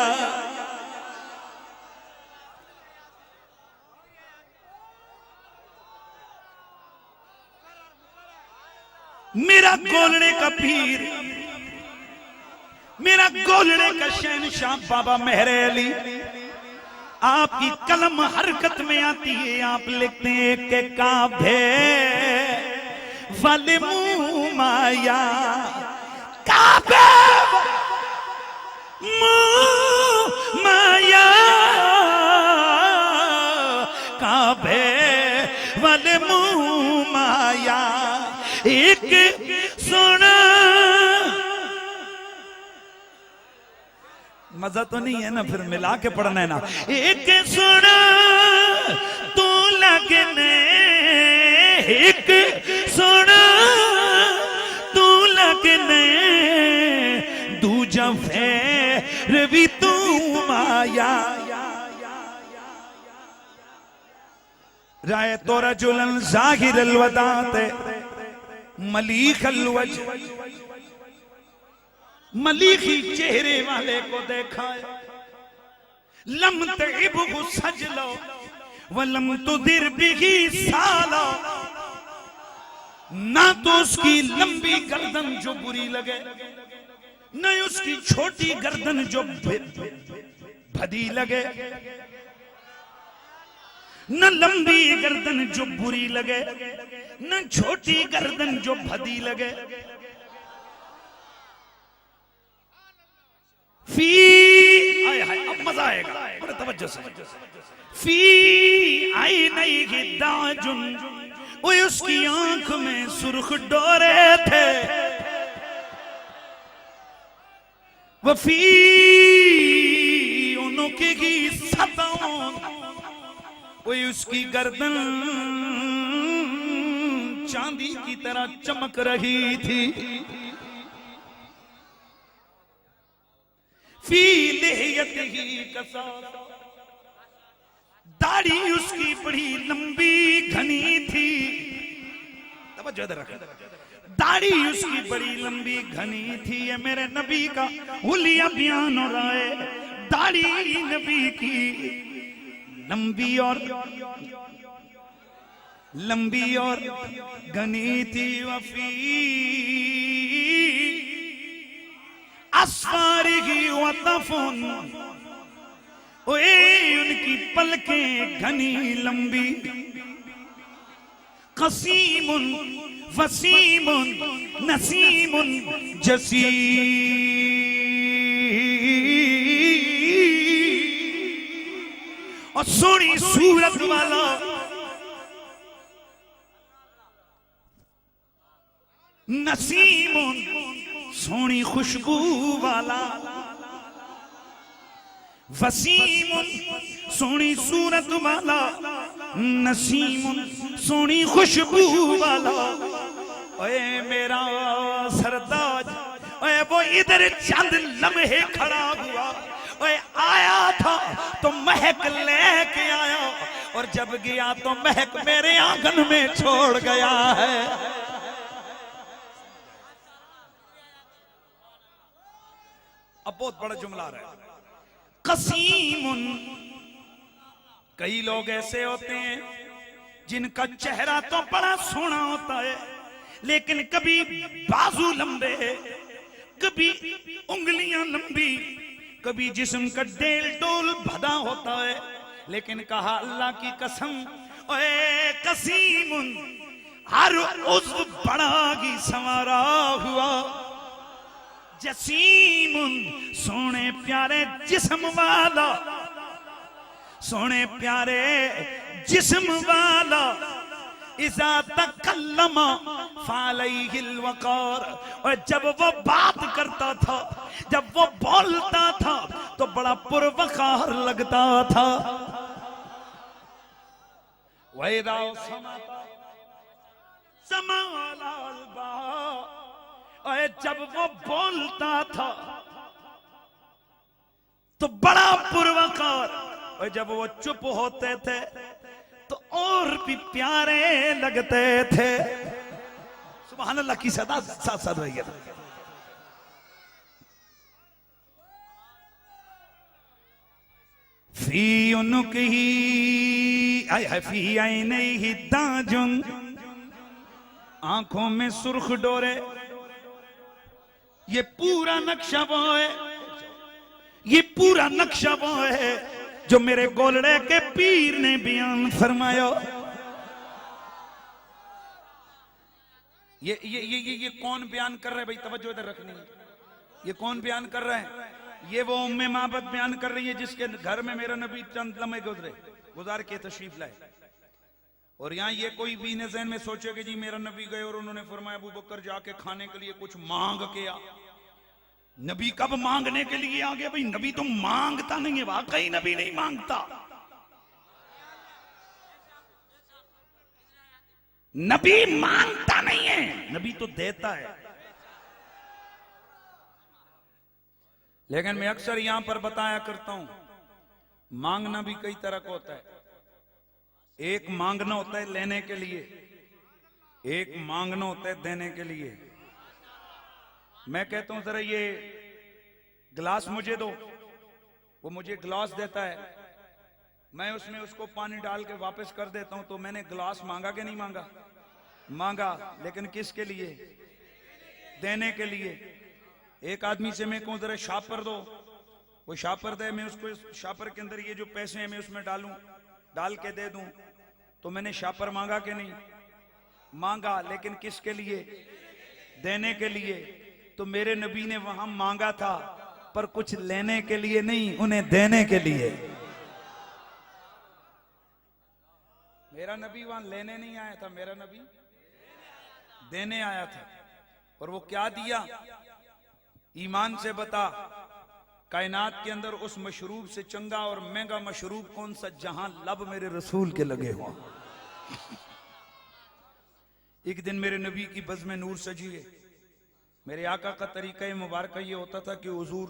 मेरा गोलड़े का पीर, मेरा गोलड़े का शहनशाह बाबा मेहरे अली, आपकी कलम हरकत में आती है। आप लिखते हैं कि काबे वाले मुंह माया, काबे मुंह माया, काबे वाले मुंह माया, एक सोना। मजा तो नहीं है ना, फिर मिला के पढ़ना है ना। एक सोना तू लगने, एक सोना तू लगने दूजा फेर भी तू माया। राय तो रजुलन ज़ाहिर अलवदात मलीख अलवज, मलीखी चेहरे वाले को देखा है। लम तइबहु सजलो वलम तुदिर बिही सालो, ना तो उसकी लंबी गर्दन जो बुरी लगे, न उसकी छोटी गर्दन जो भदी लगे। न लंबी गर्दन जो बुरी लगे, न छोटी गर्दन जो भदी लगे। फी आए हाय, अब मजा आएगा, बड़े तवज्जो से। फी आई नहीं की दाजुन, वो उसकी आंख में सुर्ख डोरे थे। वो फी उनके की सताओं, वो उसकी गर्दन चांदी की तरह चमक रही थी। फी लिहयतिही कसा, दाढ़ी उसकी बड़ी लंबी घनी थी। तवज्जो इधर रखो, दाढ़ी उसकी बड़ी लंबी घनी थी। ये मेरे नबी का हुलिया बयान हो रहा है। दाढ़ी नबी की लंबी और लंबी और घनी थी। वफी अस्फारिही वतफुन, ओए उनकी पलकें घनी लंबी। कसीमुन वसीमुन नसीमुन जसी, और सोनी सूरत वाला नसीमुन, सोनी खुशबू वाला। वसीमुन, सोनी सूरत वाला। नसीमुन, सोनी खुशबू वाला। ओए मेरा सरताज, ओए वो इधर चंद लम्हे खड़ा हुआ। ओए आया था तो महक लेके आया, और जब गया तो महक मेरे आंगन में छोड़ गया है। अब बहुत बड़ा जुमला रहा है। कसीमुन, कई लोग ऐसे होते हैं जिनका चेहरा तो बड़ा सोना होता है, लेकिन कभी बाजू लंबे, कभी उंगलियां लंबी, कभी जिस्म का डेल डोल भदा होता है। लेकिन कहा अल्लाह की कसम, ओए कसीमुन, हर उज़्व बड़ा ही संवारा हुआ। जसीमुन सोने प्यारे जिस्म वाला, सोने प्यारे जिस्म वाला, इज़ा तकल्लमा फ़अलैहिल वक़ार, और जब वो बात करता था, जब वो बोलता था तो बड़ा पुरवक़ार लगता था। वइज़ा समाअल अलबा, और जब वो बोलता था तो बड़ा पुरवक़ार, और जब वो चुप होते थे तो और भी प्यारे लगते थे। सुभान अल्लाह की सदा साथ साथ रहिए। फी उनुकही फी ऐनैहि ताजुन, आंखों में सुर्ख डोरे। ये पूरा नक्शा वो है, ये पूरा नक्शा वो है जो मेरे गोलड़े के पीर ने बयान फरमाया। ये कौन बयान कर रहा है भाई? तवज्जो इधर रखनी है। ये कौन बयान कर रहा है? ये वो उम्मे माबद बयान कर रही है जिसके घर में मेरा नबी चंद लम्हे गुजार के तशरीफ लाए। और यहाँ ये कोई भी ज़हन में सोचे कि जी मेरा नबी गए और उन्होंने फरमाया अबू बकर जाके खाने के लिए कुछ मांग के आ। नबी कब मांगने के लिए आ गया भाई? नबी तो मांगता नहीं है, वाकई नबी नहीं मांगता। नबी मांगता नहीं है, नबी तो देता है। लेकिन मैं अक्सर यहां पर बताया करता हूं, मांगना भी कई तरह का होता है। एक मांगना होता है लेने के लिए, एक मांगना होता है देने के लिए। मैं कहता हूं जरा ये गिलास मुझे दो, वो मुझे गिलास देता है, मैं उसमें उसको पानी डाल के वापस कर देता हूं। तो मैंने गिलास मांगा कि नहीं मांगा? मांगा, लेकिन किसके लिए? देने के लिए। एक आदमी से मैं कहूं जरा शापर दो, वो शापर दे, मैं उसको शापर के अंदर ये जो पैसे हैं मैं उसमें डालूं, डाल के दे दूं, तो मैंने शापर मांगा कि नहीं? मांगा, लेकिन किसके लिए? देने के लिए। तो मेरे नबी ने वहां मांगा था पर कुछ लेने के लिए नहीं, उन्हें देने के लिए। मेरा नबी वहां लेने नहीं आया था, मेरा नबी देने आया था। और वो क्या दिया? ईमान से बता, कायनात के अंदर उस मशरूब से चंगा और महंगा मशरूब कौन सा जहां लब मेरे रसूल के लगे हुआ। एक दिन मेरे नबी की बज़्म नूर सजी है। मेरे आका का तरीका मुबारक ये होता था कि हुजूर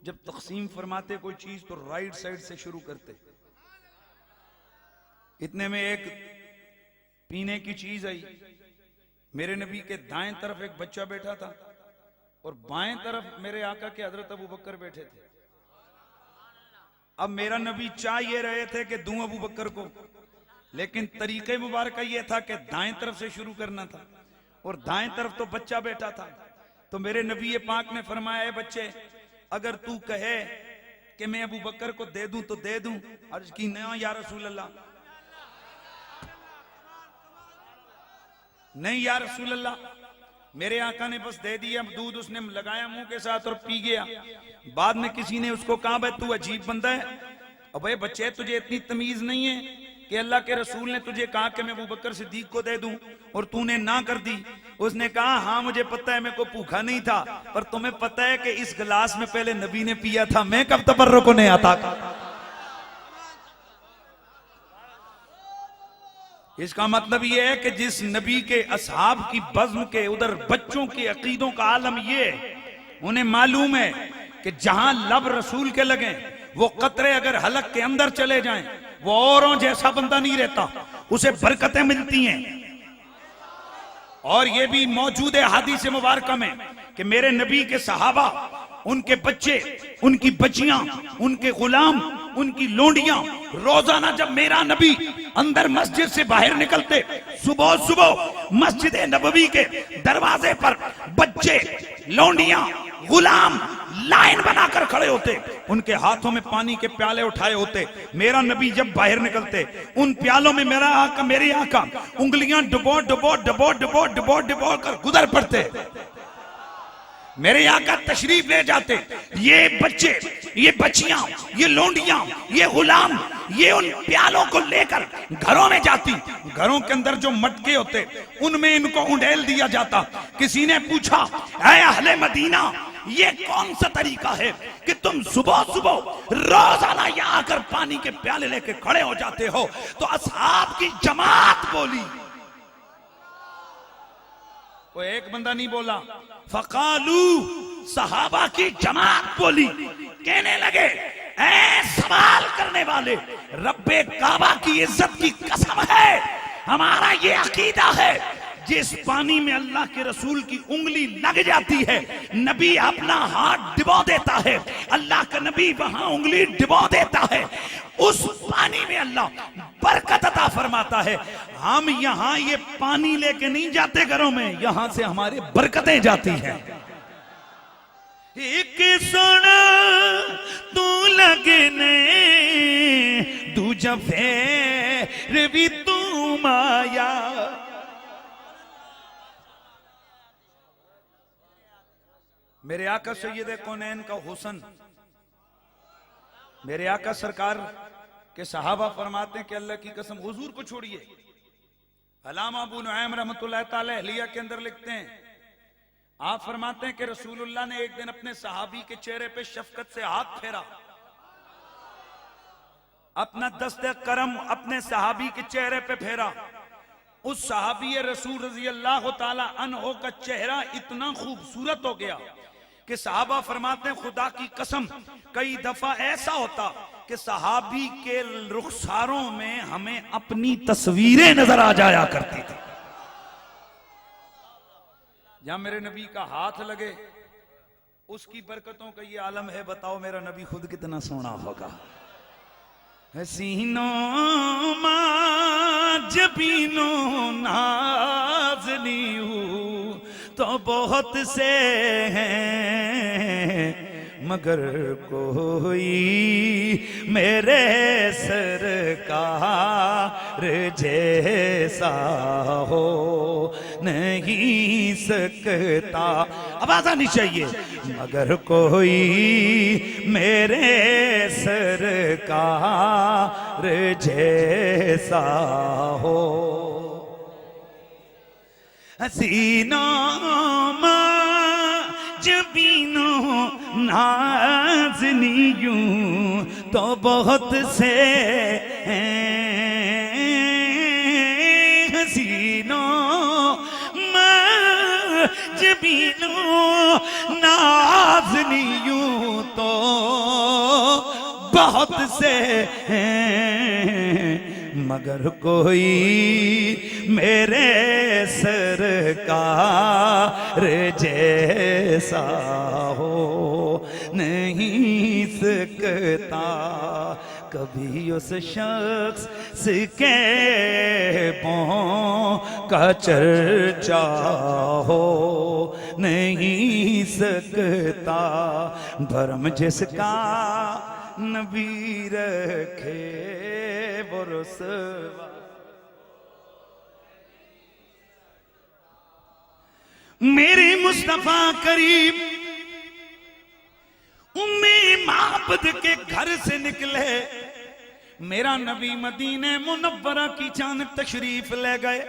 जब तकसीम फरमाते कोई चीज तो राइट साइड से शुरू करते। इतने में एक पीने की चीज आई। मेरे नबी के दाएं तरफ एक बच्चा बैठा था और बाएं तरफ मेरे आका के हजरत अबू बकर बैठे थे। अब मेरा नबी चाह ये रहे थे कि दूं अबू बकर को, लेकिन तरीके मुबारक ये था कि दाएं तरफ से शुरू करना था और दाएं तरफ तो बच्चा बैठा था। तो मेरे नबी पाक ने फरमाया, बच्चे अगर तू कहे कि मैं अबू बकर को दे दूं तो दे दूं। अर्ज की ना या रसूल अल्लाह, नहीं या रसूल अल्लाह। मेरे आका ने बस दे दिया दूध, उसने लगाया मुंह के साथ और पी गया। बाद में किसी ने उसको कहा भाई तू अजीब बंदा है, अबे बच्चे तुझे इतनी तमीज नहीं है कि अल्लाह के रसूल ने तुझे कहा कि मैं अबू बकर सिद्दीक को दे दूं और तूने ना कर दी। उसने कहा हाँ मुझे पता है, मैं को भूखा नहीं था, पर तुम्हें पता है कि इस गिलास में पहले नबी ने पिया था, मैं कब तबर्रुक नहीं आता। इसका मतलब यह है कि जिस नबी के असहाब की बज़्म के उधर बच्चों के अकीदों का आलम ये, उन्हें मालूम है कि जहां लब रसूल के लगे वो कतरे अगर हलक के अंदर चले जाएं, वो औरों जैसा बंदा नहीं रहता, उसे बरकतें मिलती हैं। और ये भी मौजूद है हदीस मुबारक में कि मेरे नबी के सहाबा, उनके बच्चे, उनकी बच्चियां, उनके गुलाम, उनकी लोंडियां, रोजाना जब मेरा नबी अंदर मस्जिद से बाहर निकलते, सुबह सुबह मस्जिद नबवी के दरवाजे पर बच्चे, लोंडियां, गुलाम लाइन बनाकर खड़े होते, उनके हाथों में पानी के प्याले उठाए होते। मेरा नबी जब बाहर निकलते, उन प्यालों में मेरा आका, मेरी आका उंगलियां डुबो डुबो डुबो डुबो डुबो डुबो कर गुजर पड़ते। मेरे आका तशरीफ ले जाते, ये बच्चे, ये बच्चियां, ये लोंडियां, ये गुलाम, ये उन प्यालों को लेकर घरों में जाती। घरों के अंदर जो मटके होते उनमें इनको उंडेल दिया जाता। किसी ने पूछा, ऐ अहले मदीना, ये कौन सा तरीका है कि तुम सुबह सुबह रोजाना यहाँ आकर पानी के प्याले लेके खड़े हो जाते हो? तो असहाब की जमात बोली, कोई एक बंदा नहीं बोला। फकालू, सहाबा की जमात बोली, कहने लगे, ऐ सवाल करने वाले, रब्बे काबा की इज्जत की कसम है, हमारा ये अकीदा है, जिस पानी में अल्लाह के रसूल की उंगली लग जाती है, नबी अपना हाथ डिबो देता है, अल्लाह का नबी वहां उंगली डिबो देता है, उस पानी में अल्लाह बरकत अता फरमाता है। हम यहां ये पानी लेके नहीं जाते घरों में, यहां से हमारे बरकतें जाती हैं। एक सोना तू लगने, दूजा फेर भी तू माया। मेरे आका सैयद कौनैन का हुस्न, मेरे आका सरकार के सहाबा फरमाते हैं कि अल्लाह की कसम, हुजूर को छोड़िए, अल्लामा अबू नुआइम रहमतुल्लाह ताला अहलिया के अंदर लिखते हैं, आप फरमाते हैं कि रसूलुल्लाह ने एक दिन अपने सहाबी के चेहरे पे शफकत से हाथ फेरा, अपना दस्ते करम अपने सहाबी के चेहरे पे फेरा। उस सहाबी रसूल रजी अल्लाह ताला अन्हो का चेहरा इतना खूबसूरत हो गया कि सहाबा फरमाते हैं, खुदा की कसम कई दफा ऐसा होता कि सहाबी के रुखसारों में हमें अपनी तस्वीरें नजर आ जाया करती थी। जहां मेरे नबी का हाथ लगे उसकी बरकतों का ये आलम है। बताओ मेरा नबी खुद कितना सोना होगा। हसीनों मां जबीनों नाज़नीऊ तो बहुत से हैं, मगर कोई मेरे सरकार जैसा हो नहीं सकता। आवाज आनी चाहिए। मगर कोई मेरे सरकार जैसा हो। हसीनों जबीनों नाज़नीयूं तो बहुत से हैं, हसीनों जबीनों नाज़नीयूं तो बहुत से हैं, मगर कोई मेरे सरकार जैसा हो नहीं सकता। कभी उस शख्स के पाँव का चर्चा हो नहीं सकता। भरम जिसका नबी रखे वो रुसवा। मेरे मुस्तफा करीम उम्मे माबद के घर से निकले, मेरा नबी मदीने मुनव्वरा की जानब तशरीफ ले गए।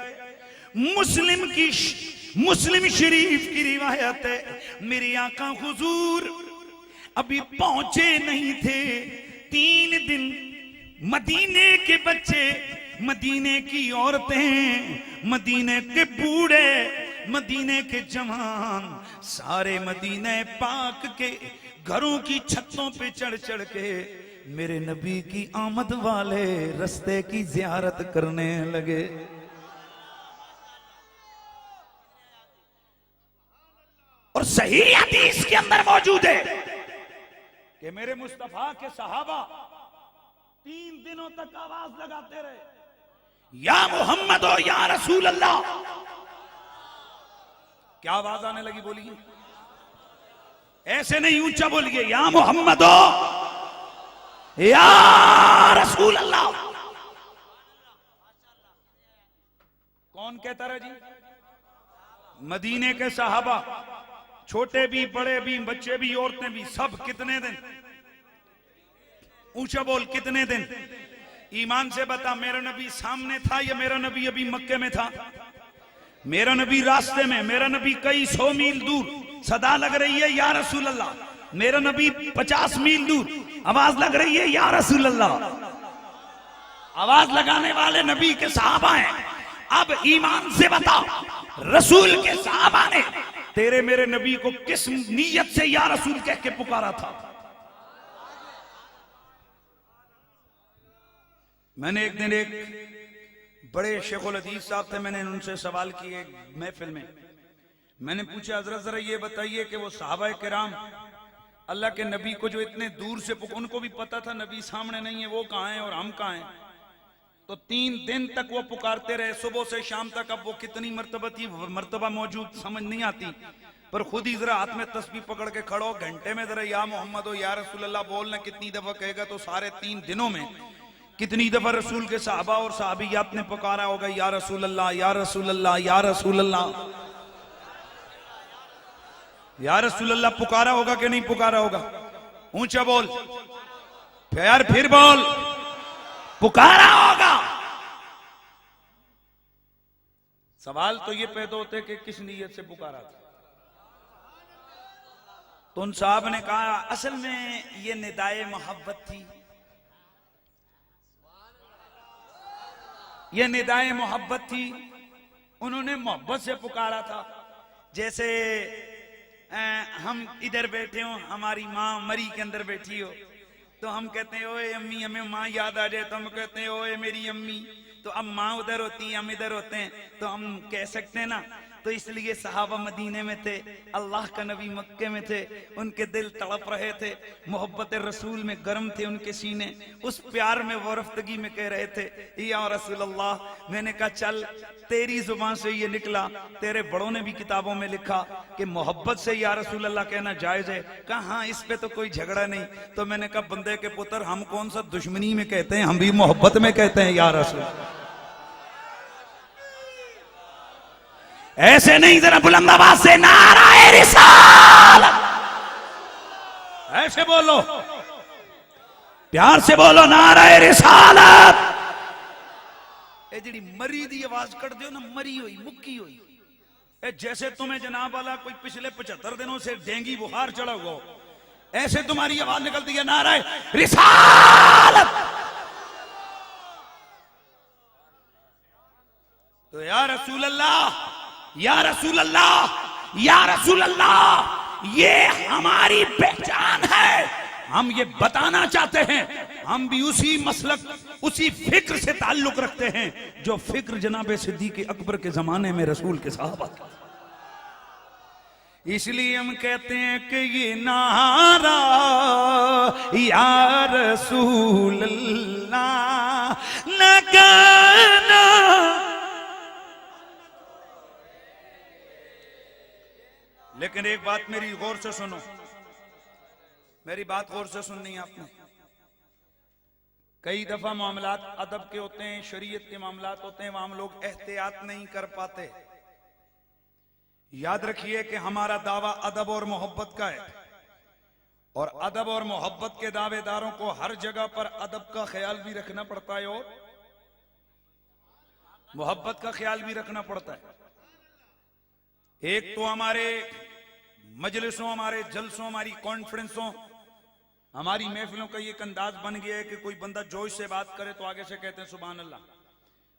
मुस्लिम शरीफ की रिवायत है, मेरी आका हुजूर अभी पहुंचे नहीं थे। 3 दिन मदीने के बच्चे, मदीने की औरतें, मदीने के बूढ़े, मदीने के जवान सारे मदीने पाक के घरों की छतों पे चढ़ चढ़ के मेरे नबी की आमद वाले रास्ते की जियारत करने लगे। और सही हदीस के अंदर मौजूद है कि मेरे मुस्तफा के सहाबा 3 दिनों तक आवाज लगाते रहे, या मोहम्मद हो या रसूल अल्लाह। क्या आवाज आने लगी? बोलिए, ऐसे नहीं, ऊंचा बोलिए, या मोहम्मद हो या रसूल अल्लाह। कौन कहता रहा जी? मदीने के सहाबा। छोटे भी, बड़े भी, बच्चे भी, औरतें भी, सब कितने दिन? ऊंचा बोल, कितने दिन? ईमान से बता, मेरा नबी सामने था या मेरा नबी अभी मक्के में था? मेरा नबी रास्ते में, मेरा नबी कई 100 मील दूर। सदा लग रही है या रसूल अल्लाह। मेरा नबी 50 मील दूर, आवाज लग रही है या रसूल अल्लाह। आवाज लगाने वाले नबी के सहाबा हैं। अब ईमान से बता, रसूल के सहाबा ने तेरे मेरे नबी को किस नीयत से या रसूल कह के पुकारा था? मैंने एक दिन एक बड़े शेखुल हदीस साहब थे, मैंने उनसे सवाल किए महफिल में। मैंने पूछा, हजरत जरा ये बताइए कि वो सहाबा किराम अल्लाह के नबी को जो इतने दूर से उनको भी पता था नबी सामने नहीं है, वो कहां है और हम कहां हैं, तो 3 दिन तक वो पुकारते रहे, सुबह से शाम तक। अब वो कितनी मर्तबा मौजूद समझ नहीं आती, पर खुद ही जरा हाथ में तस्बीह पकड़ के खड़ो, घंटे में जरा या मोहम्मद हो या रसूल अल्लाह बोलना कितनी दफा कहेगा, तो सारे 3 दिनों में कितनी दफा रसूल के सहाबा और सहाबियात ने पुकारा होगा या रसूल अल्लाह, या रसूल अल्लाह, या रसूल अल्लाह, या रसूल अल्लाह पुकारा होगा कि नहीं पुकारा होगा? ऊंचा बोल फिर बोल, पुकारा होगा। सवाल तो ये पैदा होते कि किस नीयत से पुकारा था। तो उन साहब ने कहा, असल में ये निदाए मोहब्बत थी, ये निदाए मोहब्बत थी। उन्होंने मोहब्बत से पुकारा था। जैसे हम इधर बैठे हो, हमारी माँ मरी के अंदर बैठी हो, तो हम कहते हैं ओए अम्मी, हमें माँ याद आ जाए तो हम कहते हैं ओए मेरी अम्मी। तो अब माँ उधर होती है, हम इधर होते हैं, तो हम कह सकते हैं ना। तो इसलिए सहाबा मदीने में थे, अल्लाह का नबी मक्के में थे, उनके दिल तड़प रहे थे, मोहब्बत रसूल में गर्म थे उनके सीने। उस प्यार में वो रफ्तगी में कह रहे थे या रसूल अल्लाह। मैंने कहा चल, तेरी जुबान से ये निकला, तेरे बड़ों ने भी किताबों में लिखा कि मोहब्बत से या रसूल अल्लाह कहना जायज है। कहा हाँ, इस पे तो कोई झगड़ा नहीं। तो मैंने कहा बंदे के पुत्र, हम कौन सा दुश्मनी में कहते हैं, हम भी मोहब्बत में कहते हैं या रसूल। ऐसे नहीं, जरा बुलंद आवाज से नाराए रिसालत, ऐसे बोलो, प्यार से बोलो नाराए रिसालत। ए जी मरी दी आवाज कर दियो ना, मरी हुई मुक्की हुई। ए जैसे तुम्हें जनाब वाला कोई पिछले 75 दिनों से डेंगी बुखार चढ़ा हुआ, ऐसे तुम्हारी आवाज निकलती है नाराए रिसालत। तो या रसूल अल्लाह, या रसूल अल्लाह, या रसूल अल्लाह, ये हमारी पहचान है। हम ये बताना चाहते हैं, हम भी उसी मसलक, उसी फिक्र से ताल्लुक रखते हैं जो फिक्र जनाब सिद्दीक अकबर के जमाने में रसूल के साहबा था। इसलिए हम कहते हैं कि ये नारा या रसूल अल्लाह लगाना। लेकिन एक बात मेरी गौर से सुनो, मेरी बात गौर से सुननी है आपने। कई दफा मामलात अदब के होते हैं, शरीयत के मामलात होते हैं, वहां हम लोग एहतियात नहीं कर पाते। याद रखिए कि हमारा दावा अदब और मोहब्बत का है, और अदब और मोहब्बत के दावेदारों को हर जगह पर अदब का ख्याल भी रखना पड़ता है और मोहब्बत का ख्याल भी रखना पड़ता है। एक तो हमारे मजलिसों, हमारे जलसों, हमारी कॉन्फ्रेंसों, हमारी महफिलों का एक अंदाज बन गया है कि कोई बंदा जोश से बात करे तो आगे से कहते हैं सुभान अल्लाह।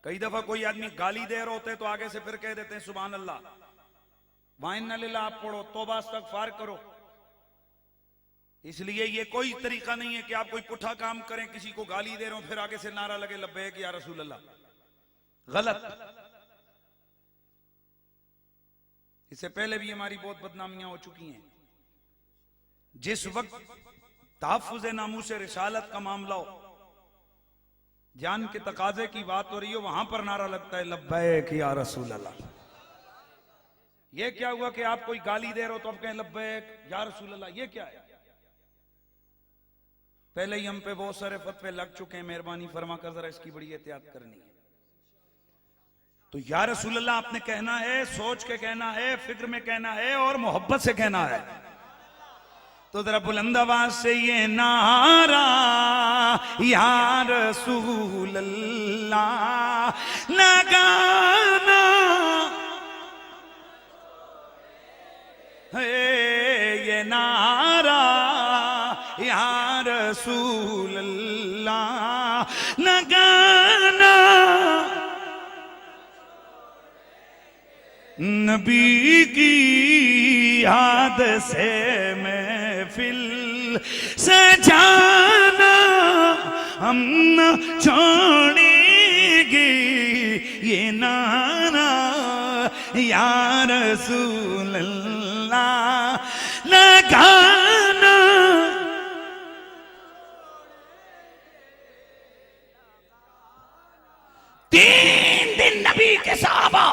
कई दफा कोई आदमी गाली दे रहे होते हैं तो आगे से फिर कह देते हैं सुभान अल्लाह। वाइन्ना लिल्लाह आप पढ़ो, तौबा इस्तगफार करो। इसलिए ये कोई तरीका नहीं है कि आप कोई पुठा काम करें, किसी को गाली दे रहे हो फिर आगे से नारा लगे लब्बैक या रसूल अल्लाह। गलत। इससे पहले भी हमारी बहुत बदनामियां हो चुकी हैं। जिस वक्त तहफ्फुज़ नामूस रिसालत का मामला हो, जान के तकाजे की बात हो रही हो, वहां पर नारा लगता है लब्बैक या रसूल अल्लाह। ये क्या हुआ कि आप कोई गाली दे रहे हो तो आप कहें लब्बैक या रसूल अल्लाह, ये क्या है? पहले ही हम पे बहुत सारे फतवे लग चुके हैं, मेहरबानी फरमा कर जरा इसकी बड़ी एहतियात करनी है। तो या रसूल अल्लाह आपने कहना है, सोच के कहना है, फिक्र में कहना है और मोहब्बत से कहना है। तो जरा बुलंद आवाज से ये नारा या रसूल अल्लाह लगाना है, ये नारा या रसूल अल्लाह लगाना। नबी की याद से महफिल सजाना, हम न छोड़ेंगे ये नारा या रसूल अल्लाह लगाना। तीन दिन नबी के सहाबा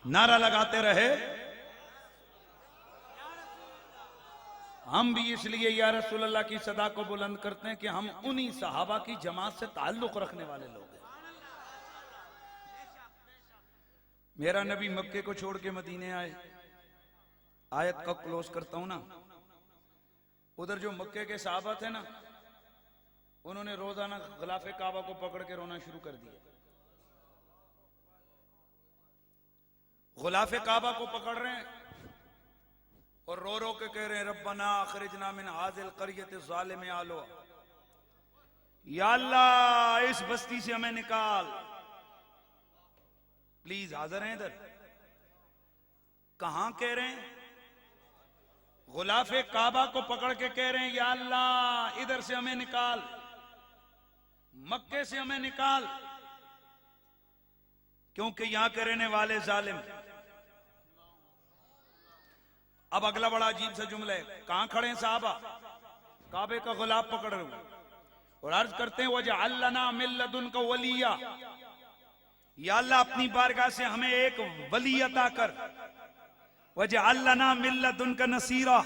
नारा लगाते रहे। हम भी इसलिए या रसूल अल्लाह की सदा को बुलंद करते हैं कि हम उन्हीं सहाबा की जमात से ताल्लुक रखने वाले लोग हैं। मेरा नबी मक्के को छोड़ के मदीने आए, आयत का क्लोज करता हूं ना। उधर जो मक्के के सहाबा थे ना, उन्होंने रोजाना गिलाफे काबा को पकड़ के रोना शुरू कर दिया। गुलाफे काबा को पकड़ रहे हैं और रो रो के कह रहे हैं रब्बना अखरिजना मिन हाजिल क़रियत ज़ालिम आलो, या अल्लाह इस बस्ती से हमें निकाल, प्लीज। हाजिर हैं इधर? कहां कह रहे हैं? गुलाफे काबा को पकड़ के कह रहे हैं या अल्लाह इधर से हमें निकाल, मक्के से हमें निकाल, क्योंकि यहां के रहने वाले जालिम। अब अगला बड़ा अजीब सा जुमला है। कहां खड़े हैं साहबा? काबे का गुलाब पकड़ रहे और अर्ज करते हैं वजअल लना मिन लदुनका वलिया, या अल्लाह अपनी बारगाह से हमें एक वली अता कर। वजअल लना मिन लदुनका नसीरा,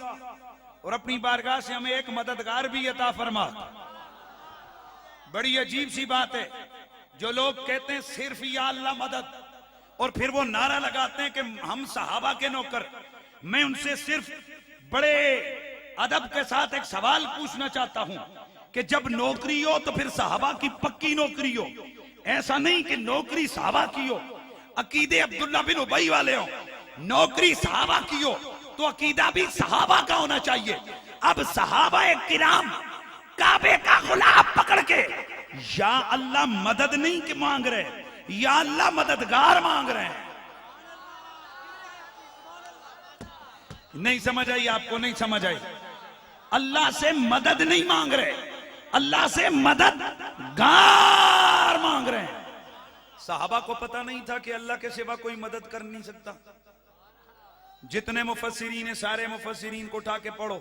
और अपनी बारगाह से हमें एक मददगार भी अता फरमा। बड़ी अजीब सी बात है, जो लोग कहते हैं सिर्फ या अल्लाह मदद, और फिर वो नारा लगाते हैं कि हम सहाबा के नौकर। मैं उनसे सिर्फ बड़े अदब के साथ एक सवाल पूछना चाहता हूं कि जब नौकरी हो तो फिर सहाबा की पक्की नौकरी हो, ऐसा नहीं कि नौकरी सहाबा की हो, अकीदे अब्दुल्ला बिन उबई वाले हो। नौकरी सहाबा की हो तो अकीदा भी सहाबा का होना चाहिए। अब सहाबा किराम काबे का गुलाब पकड़ के या अल्लाह मदद नहीं कि मांग रहे, या अल्लाह मददगार मांग रहे हैं। नहीं समझ आई आपको? नहीं समझ आई? अल्लाह से मदद नहीं मांग रहे, अल्लाह से मददगार मांग रहे हैं। सहाबा को पता नहीं था कि अल्लाह के सिवा कोई मदद कर नहीं सकता। जितने मुफस्सिरीन है सारे मुफस्सिरीन को उठा के पढ़ो,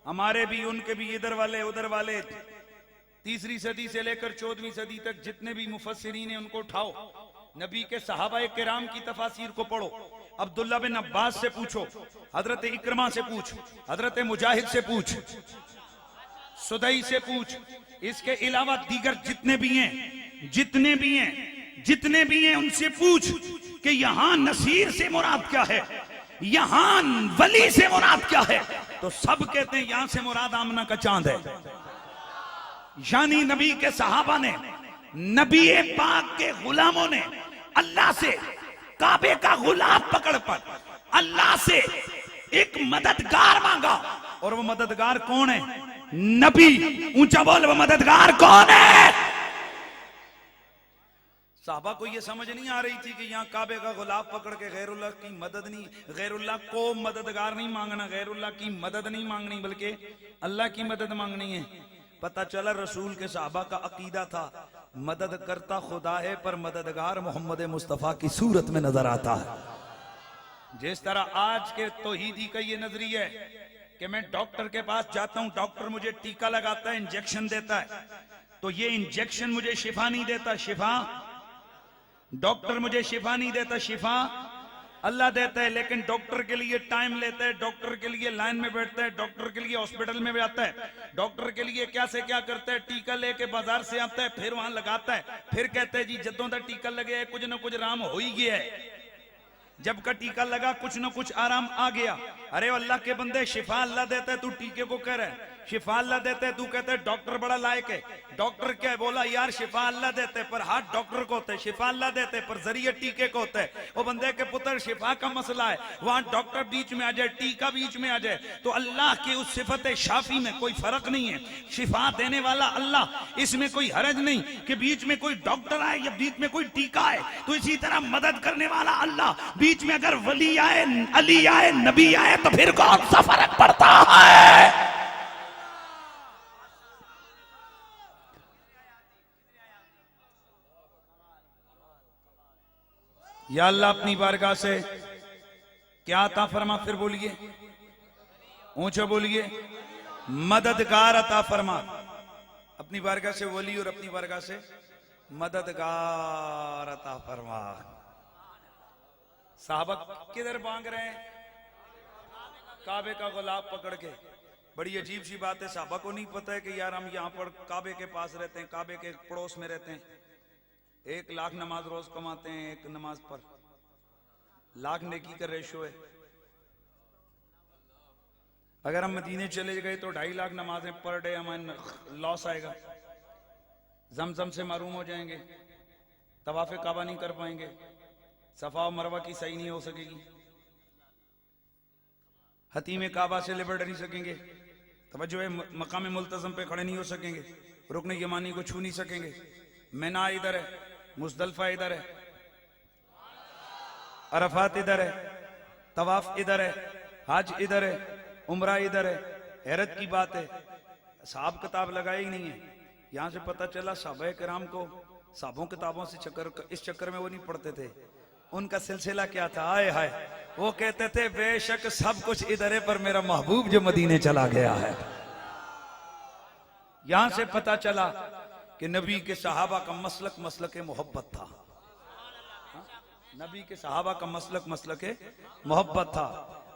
हमारे भी उनके भी, इधर वाले उधर वाले, 3री सदी से लेकर 14वीं सदी तक जितने भी मुफस्सिरीन हैं उनको उठाओ, नबी के सहाबा किराम की तफासीर को पढ़ो। अब्दुल्ला बिन अब्बास से पूछो, हजरत इक्रमा से पूछ, हजरत मुजाहिद से पूछ, सुदई से पूछ, इसके अलावा दीगर जितने भी हैं उनसे पूछ कि यहां नसीर से मुराद क्या है, यहां वली से मुराद क्या है। तो सब कहते हैं यहां से मुराद आमना का चांद है। यानी नबी के सहाबा ने, नबी पाक के गुलामों ने अल्लाह से काबे का गुलाब पकड़ पर अल्लाह से एक मददगार मांगा। और वो मददगार कौन है? नबी। ऊंचा बोल, वो मददगार कौन है? साहबा को ये समझ नहीं आ रही थी कि यहाँ काबे का गुलाब पकड़ के गैरुल्लाह की मदद नहीं, गैरुल्लाह को मददगार नहीं मांगना, गैरुल्लाह की मदद नहीं मांगनी, बल्कि अल्लाह की मदद मांगनी है। पता चला रसूल के साहबा का अकीदा था मदद करता खुदा है पर मददगार मोहम्मद मुस्तफा की सूरत में नजर आता है। जिस तरह आज के तौहीदी का ये नजरिया है कि मैं डॉक्टर के पास जाता हूं, डॉक्टर मुझे टीका लगाता है, इंजेक्शन देता है, तो ये इंजेक्शन मुझे शिफा नहीं देता, शिफा डॉक्टर मुझे शिफा नहीं देता, शिफा अल्लाह देता है, लेकिन डॉक्टर के लिए टाइम लेता है, डॉक्टर के लिए लाइन में बैठता है, डॉक्टर के लिए हॉस्पिटल में जाता है, डॉक्टर के लिए क्या से क्या करता है, टीका लेके बाजार से आता है, फिर वहां लगाता है, फिर कहते हैं जी जदों का टीका लगे है कुछ ना कुछ आराम हो ही गया है। जब का टीका लगा कुछ ना कुछ आराम आ गया। अरे अल्लाह के बंदे, शिफा अल्लाह देता है, तू टीके को कह रहा है शिफा अल्लाह देता है, तू कहता है डॉक्टर बड़ा लायक है। डॉक्टर क्या है? बोला यार शिफा अल्लाह देते हैं पर हाथ डॉक्टर को होता है, शिफा अल्लाह देते हैं पर जरिए टीके को होता है। वो बंदे के पुत्र शिफा का मसला है, वहां डॉक्टर बीच में आ जाए, टीका बीच में आ जाए, तो अल्लाह की उस सिफत शाफी में कोई फर्क नहीं है। शिफा देने वाला अल्लाह, इसमें कोई हरज नहीं कि बीच में कोई डॉक्टर आए या बीच में कोई टीका आए। तो इसी तरह मदद करने वाला अल्लाह, बीच में अगर वली आए, अली आए, नबी आए, तो फिर कौन सा फर्क पड़ता है? या अल्लाह अपनी बारगाह से क्या अता फरमा, फिर बोलिए, ऊंचा बोलिए, मददगार अता फरमा। अपनी बारगाह से वली और अपनी बारगाह से मददगार अता फरमा। साहबा किधर मांग रहे हैं? काबे का गुलाब पकड़ के। बड़ी अजीब सी बात है, साहबा को नहीं पता है कि यार हम यहाँ पर काबे के पास रहते हैं, काबे के पड़ोस में रहते हैं, 1 लाख नमाज रोज कमाते हैं, एक नमाज पर लाख नेकी का रेशो है। अगर हम मदीने चले गए तो 2.5 लाख नमाजें पर डे हमें लॉस आएगा। जमजम से महरूम हो जाएंगे, तवाफ़े काबा नहीं कर पाएंगे, सफा और मरवा की सही नहीं हो सकेगी, हतीम काबा से लिबट नहीं सकेंगे, तवज्जो है, मकाम मुल्तज़म पे खड़े नहीं हो सकेंगे, रुकन यमानी को छू नहीं सकेंगे। मिना इधर है, मुज़दलिफा इधर है, अरफात इधर है, तवाफ इधर है, हज इधर है, उम्रा इधर है। हैरत की बात है, साहब किताब लगाए ही नहीं है। यहां से पता चला साहबे किराम को साहबों किताबों से इस चक्कर में वो नहीं पढ़ते थे। उनका सिलसिला क्या था? आए हाय, वो कहते थे बेशक सब कुछ इधर है पर मेरा महबूब जो मदीने चला गया है। यहां से पता चला कि नबी के सहाबा का मसलक मसलक मोहब्बत था। नबी के सहाबा का मसलक मसलक मोहब्बत था।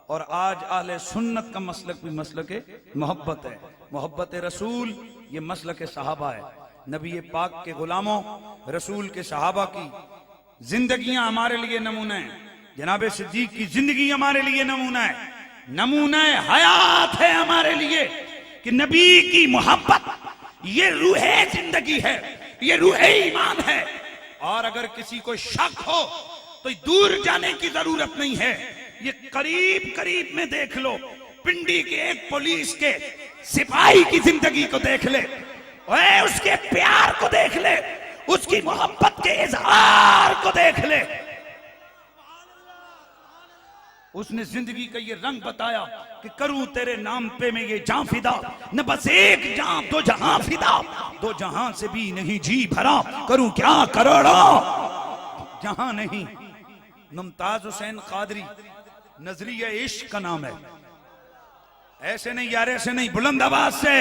और आज आले सुन्नत का मसलक भी मसलक मोहब्बत है। मोहब्बत रसूल ये मसलक सहाबा है। नबी पाक के गुलामों, रसूल के सहाबा की जिंदगियां हमारे लिए नमूना है। जनाब सिद्दीक की जिंदगी हमारे लिए नमूना है, नमूना हयात है हमारे लिए कि नबी की मोहब्बत ये रूह जिंदगी है, ये रूह ईमान है। और अगर किसी को शक हो तो दूर जाने की जरूरत नहीं है, ये करीब करीब में देख लो। पिंडी के एक पुलिस के सिपाही की जिंदगी को देख ले, उसके प्यार को देख ले, उसकी मोहब्बत के इजहार को देख ले। उसने जिंदगी का ये रंग बताया कि करूं तेरे नाम पे मैं ये जान फिदा, न बस एक जान दो जहां फिदा, 2 जहां से भी नहीं जी भरा, करूं क्या करोड़ों जहां नहीं। मुमताज हुसैन कादरी, नजरिया इश्क का नाम है। ऐसे नहीं यार, ऐसे नहीं, बुलंद आवाज से।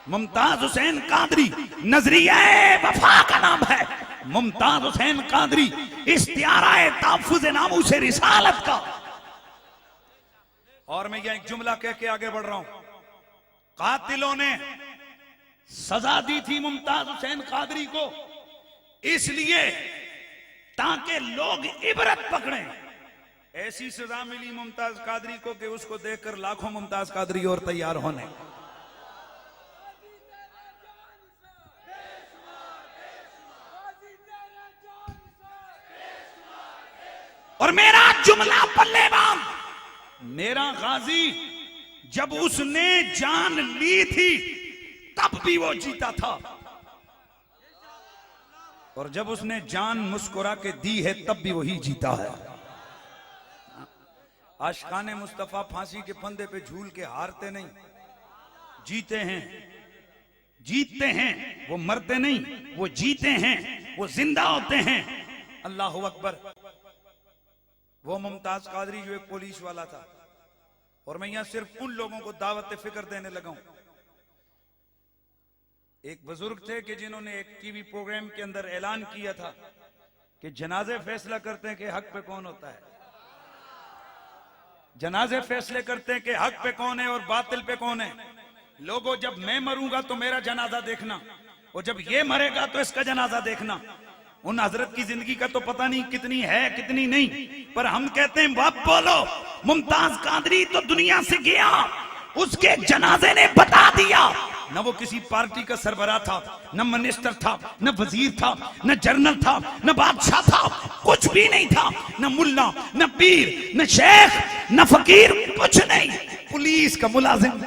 मुमताज हुसैन कादरी नजरिया वफा का नाम है। मुमताज हुसैन कादरी इख्तियाराए ताफुज़ नामूस रिसालत का। और मैं यह एक जुमला कह के आगे बढ़ रहा हूं। कातिलों ने सजा दी थी मुमताज हुसैन कादरी को, इसलिए ताकि लोग इबरत पकड़ें। ऐसी सजा मिली मुमताज कादरी को कि उसको देखकर लाखों मुमताज कादरी और तैयार होने। और मेरा जुमला पल्ले बांध, मेरा गाजी जब उसने जान ली थी तब भी वो जीता था, और जब उसने जान मुस्कुरा के दी है तब भी वही जीता है। आशिकाने मुस्तफा फांसी के फंदे पे झूल के हारते नहीं, जीते हैं, जीतते हैं। वो मरते नहीं, वो जीते हैं, वो जिंदा होते हैं। अल्लाह अकबर। वो मुमताज कादरी जो एक पुलिस वाला था, और मैं यहां सिर्फ उन लोगों को दावत फिक्र देने लगा हूं। एक बुजुर्ग थे कि जिन्होंने एक टीवी प्रोग्राम के अंदर ऐलान किया था कि जनाजे फैसला करते हैं कि हक पे कौन होता है। जनाजे फैसले करते हैं कि हक पे कौन है और बातिल पे कौन है। लोगों, जब मैं मरूंगा तो मेरा जनाजा देखना, और जब ये मरेगा तो इसका जनाजा देखना। उन हजरत की जिंदगी का तो पता नहीं कितनी है कितनी नहीं, पर हम कहते हैं बाप बोलो, मुमताज कादरी तो दुनिया से गया, उसके जनाजे ने बता दिया। न वो किसी पार्टी का सरबराह था, न मिनिस्टर था, न वजीर था, न जनरल था, न बादशाह था, कुछ भी नहीं था। न मुल्ला, न पीर, न शेख, न फकीर, कुछ नहीं, पुलिस का मुलाजिम।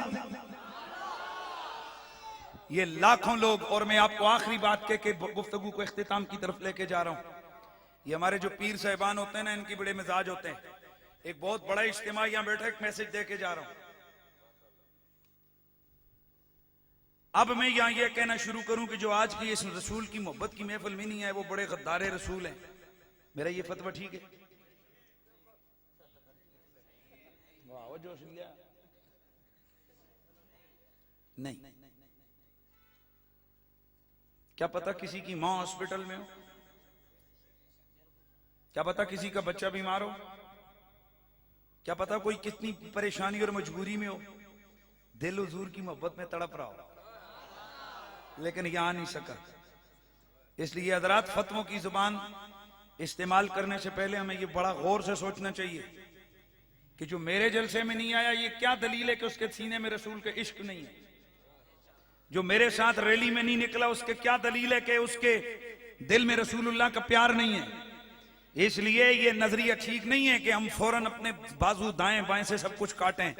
ये लाखों लोग। और मैं आपको आखिरी बात कह के गुफ्तगू को इख्तिताम की तरफ लेके जा रहा हूं। ये हमारे जो पीर साहिबान होते हैं ना, इनकी बड़े मिजाज होते हैं। एक बहुत बड़ा इज्तिमा यहां बैठा, एक मैसेज दे के जा रहा हूं। अब मैं यहां ये कहना शुरू करूं कि जो आज की इस रसूल की मोहब्बत की महफिल में नहीं है, वो बड़े गद्दारे रसूल हैं। मेरा ये फतवा ठीक है? वाह, जोश लिया नहीं। क्या पता किसी की मां हॉस्पिटल में हो, क्या पता किसी का बच्चा बीमार हो, क्या पता कोई कितनी परेशानी और मजबूरी में हो, दिल हुजूर की मोहब्बत में तड़प रहा हो, लेकिन यह आ नहीं सका। इसलिए हजरात, फतवों की जुबान इस्तेमाल करने से पहले हमें यह बड़ा गौर से सोचना चाहिए कि जो मेरे जलसे में नहीं आया, ये क्या दलील है कि उसके सीने में रसूल के इश्क नहीं है। जो मेरे साथ रैली में नहीं निकला, उसके क्या दलील है कि उसके दिल में रसूलुल्लाह का प्यार नहीं है। इसलिए ये नजरिया ठीक नहीं है कि हम फौरन अपने बाजू दाएं बाएं से सब कुछ काटें,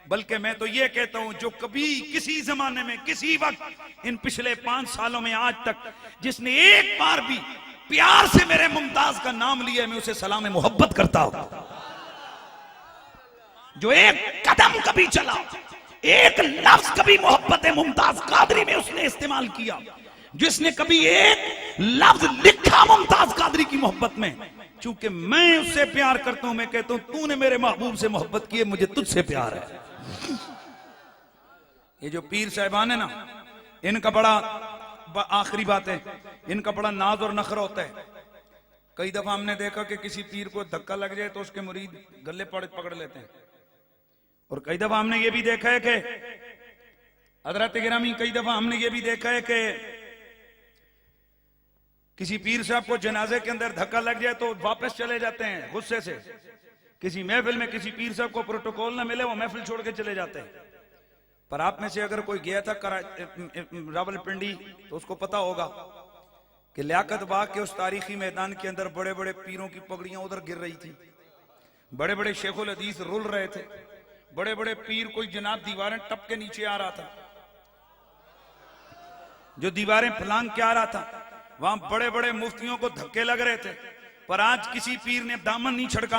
बल्कि मैं तो ये कहता हूं, जो कभी किसी जमाने में किसी वक्त इन पिछले 5 सालों में आज तक जिसने एक बार भी प्यार से मेरे मुमताज का नाम लिया, मैं उसे सलाम मोहब्बत करता हूं। जो एक कदम कभी चला, एक लफ्ज कभी मोहब्बत मुमताज कादरी में उसने इस्तेमाल किया, जिसने कभी एक लफ्ज लिखा मुमताज कादरी की मोहब्बत में, चूंकि मैं उससे प्यार करता हूं, मैं कहता हूं तूने मेरे महबूब से मोहब्बत की है, मुझे तुझसे प्यार है। ये जो पीर साहिबान है ना, इनका बड़ा आखिरी बात है, इनका बड़ा नाज और नखरा होता है। कई दफा हमने देखा कि किसी पीर को धक्का लग जाए तो उसके मुरीद गले पकड़ लेते हैं, और कई दफा हमने ये भी देखा है कि हजरत गिरामी, कई दफा हमने ये भी देखा है कि किसी पीर साहब को जनाजे के अंदर धक्का लग जाए तो वापस चले जाते हैं गुस्से से। किसी महफिल में किसी पीर साहब को प्रोटोकॉल ना मिले, वो महफिल छोड़ के चले जाते हैं। पर आप में से अगर कोई गया था रावलपिंडी, तो उसको पता होगा कि लियाकत बाग के उस तारीखी मैदान के अंदर बड़े बड़े पीरों की पगड़ियां उधर गिर रही थी, बड़े बड़े शेखुल हदीस रुल रहे थे, बड़े बड़े पीर, कोई जनाब दीवारें टप के नीचे आ रहा था, जो दीवारें फलांग के आ रहा था, वहां बड़े बड़े मुफ्तियों को धक्के लग रहे थे। पर आज किसी पीर ने दामन नहीं छड़का,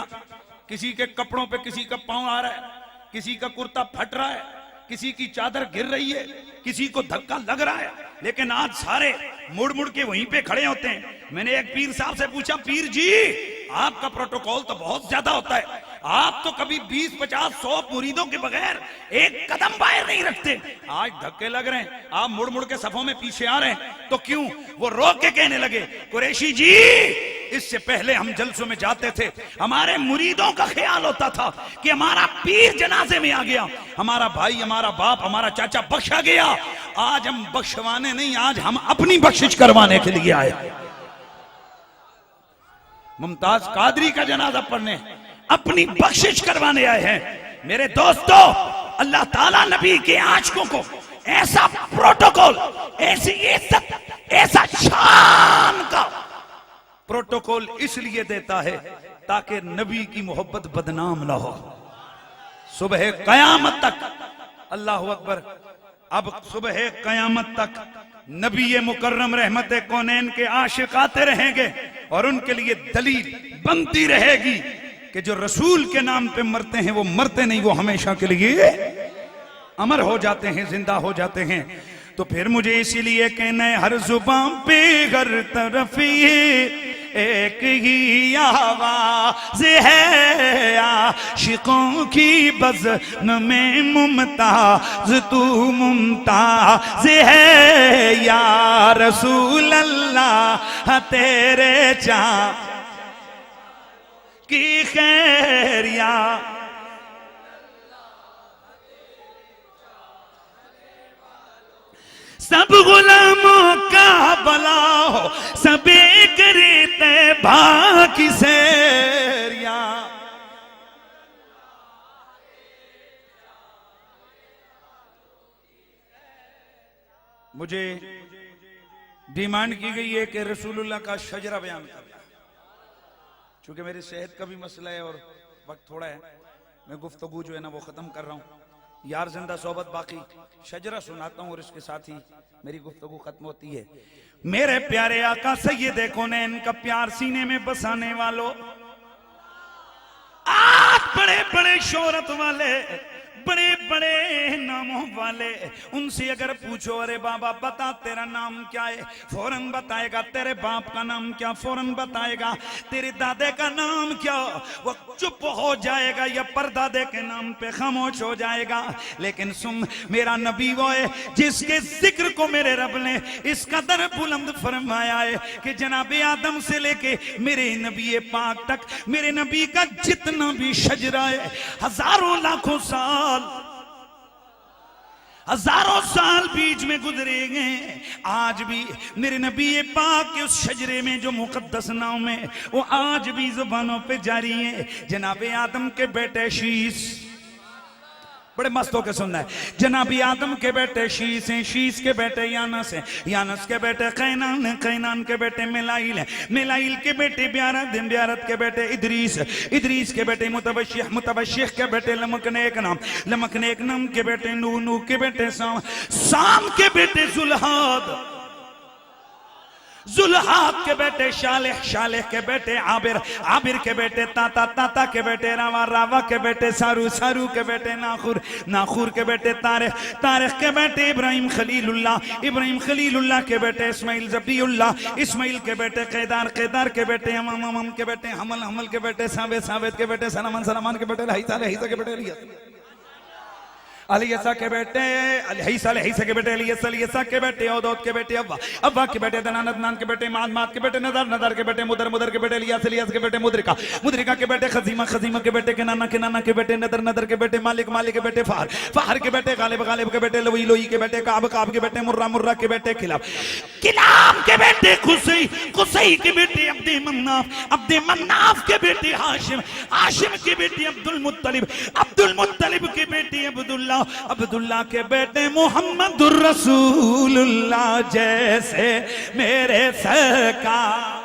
किसी के कपड़ों पे किसी का पांव आ रहा है, किसी का कुर्ता फट रहा है, किसी की चादर गिर रही है, किसी को धक्का लग रहा है, लेकिन आज सारे मुड़ मुड़ के वहीं पे खड़े होते हैं। मैंने एक पीर साहब से पूछा, पीर जी आपका प्रोटोकॉल तो बहुत ज्यादा होता है, आप तो कभी 20, 50, 100 मुरीदों के बगैर एक कदम बाहर नहीं रखते, आज धक्के लग रहे हैं, आप मुड़ मुड़ के सफों में पीछे आ रहे हैं, तो क्यों? वो रोक के कहने लगे, कुरैशी जी इससे पहले हम जलसों में जाते थे, हमारे मुरीदों का ख्याल होता था कि हमारा पीर जनाजे में आ गया, हमारा भाई, हमारा बाप, हमारा चाचा बख्शा गया। आज हम बख्शवाने नहीं, आज हम अपनी बख्शिश करवाने के लिए आए। मुमताज कादरी का जनाजा पढ़ने, अपनी बख्शिश करवाने आए हैं। मेरे दोस्तों, अल्लाह ताला नबी के आशिकों को ऐसा प्रोटोकॉल, ऐसी इज्जत, ऐसा शान का प्रोटोकॉल इसलिए देता है ताकि नबी की मोहब्बत बदनाम ना हो। सुबह कयामत तक, अल्लाह अकबर, अब सुबह कयामत तक नबी मुकर्रम रहमत कौनैन के आशिक आते रहेंगे और उनके लिए दलील बनती रहेगी कि जो रसूल के नाम पे मरते हैं वो मरते नहीं, वो हमेशा के लिए अमर हो जाते हैं, जिंदा हो जाते हैं। तो फिर मुझे इसीलिए कहना है, हर जुबान पे हर तरफ ये एक ही आवाज है, आशिकों की बज़्म में मुमताज तू मुमताज है, या रसूल अल्लाह तेरे चाह की खैरिया। सब गुलामों का भला हो, सबे करे तैबा की सैरिया। मुझे डिमांड की गई है कि रसूलुल्लाह का शजरा बयान करना। चूंकि मेरी सेहत का भी मसला है और वक्त थोड़ा है, मैं गुफ्तगू जो है ना वो खत्म कर रहा हूँ। यार जिंदा सोबत बाकी, शजरा सुनाता हूँ और इसके साथ ही मेरी गुफ्तगू खत्म होती है। मेरे प्यारे आका सैयदे कौनैन का प्यार सीने में बसाने वालों, आज बड़े बड़े शोहरत वाले, बड़े बड़े नामों वाले, उनसे अगर पूछो अरे बाबा बता तेरा नाम क्या है, फौरन बताएगा। तेरे बाप का नाम क्या, फौरन बताएगा। तेरे दादे का नाम क्या, वो चुप हो जाएगा या परदादे के नाम पे खामोश हो जाएगा। लेकिन सुन, मेरा नबी वो है जिसके जिक्र को मेरे रब ने इस कदर बुलंद फरमाया है कि जनाबे आदम से लेके मेरे नबी पाक तक, मेरे नबी का जितना भी शजरा है, हजारों लाखों साल, हजारों साल बीच में गुजरेंगे, आज भी मेरे नबी पाक के उस शजरे में जो मुकद्दस नाम है वो आज भी जुबानों पे जारी है। जनाबे आदम के बेटे शीश, बड़े मस्त होकर सुनना है। जनाबी आदम के बेटे शीश हैं, शीश के बेटे यानस हैं, यानस के बेटे कैनान हैं, कैनान के बेटे मिलाइल हैं, मिलाइल के बेटे ब्यारत हैं, ब्यारत के बेटे इदरीस, इदरीस के बेटे मुतबश्शिह, मुतबश्शिह के बेटे लमकनेक नाम, लमकनेक नाम के बेटे नूह, नूह के बेटे साम, साम के बेटे जुल्हाद, जुल्हाद के बेटे शालेह, शालेह के बेटे आबिर, आबिर के बेटे ताता, ताता के बेटे रावा, रावा के बेटे सारू, सारू के बेटे नाखुर, नाखुर के बेटे तारिख, तारिख के बेटे इब्राहिम खलीलुल्लाह, इब्राहिम खलीलुल्लाह के बेटे इस्माइल ज़बीउल्लाह, इस्माइल के बेटे केदार, केदार के बेटे अमम, अमम के बेटे हमल, हमल के बेटे सावेद, सावेद के बेटे सलमान, सलमान के बेटे लहीसा, लहीसा के बेटे अलीसा के बेटे अलीसा, लहीसा के बेटे अलीसा, अलीसा के बेटे औदौद के बेटे अव्वा, अव्वा के बेटे दनान, दनान के बेटे माद, माद के बेटे नदर, नदर के बेटे मुदर, मुदर के बेटे इलियास, इलियास के बेटे मुद्रिका, मुद्रिका के बेटे खजीमा, खजीमा के बेटे किनाना, किनाना के बेटे नदर, नदर के बेटे मालिक, मालिक के बेटे फाहर, फाहर के बेटे गालिब, गालिब के बेटे लोई, लोई के बेटे काब, काब के बेटे मुर्रा, मुर्रा के बेटे खिलाब, किलाब के बेटे खुसई, खुसई के बेटे अब्दे मन्नाफ, अब्दे मन्नाफ के बेटे हाशिम, हाशिम के बेटे अब्दुल मुत्तलिब, अब्दुल मुत्तलिब के बेटे अब्दुल्लाह, अब्दुल्लाह के बेटे मोहम्मदुर रसूलुल्लाह, जैसे मेरे सरकार।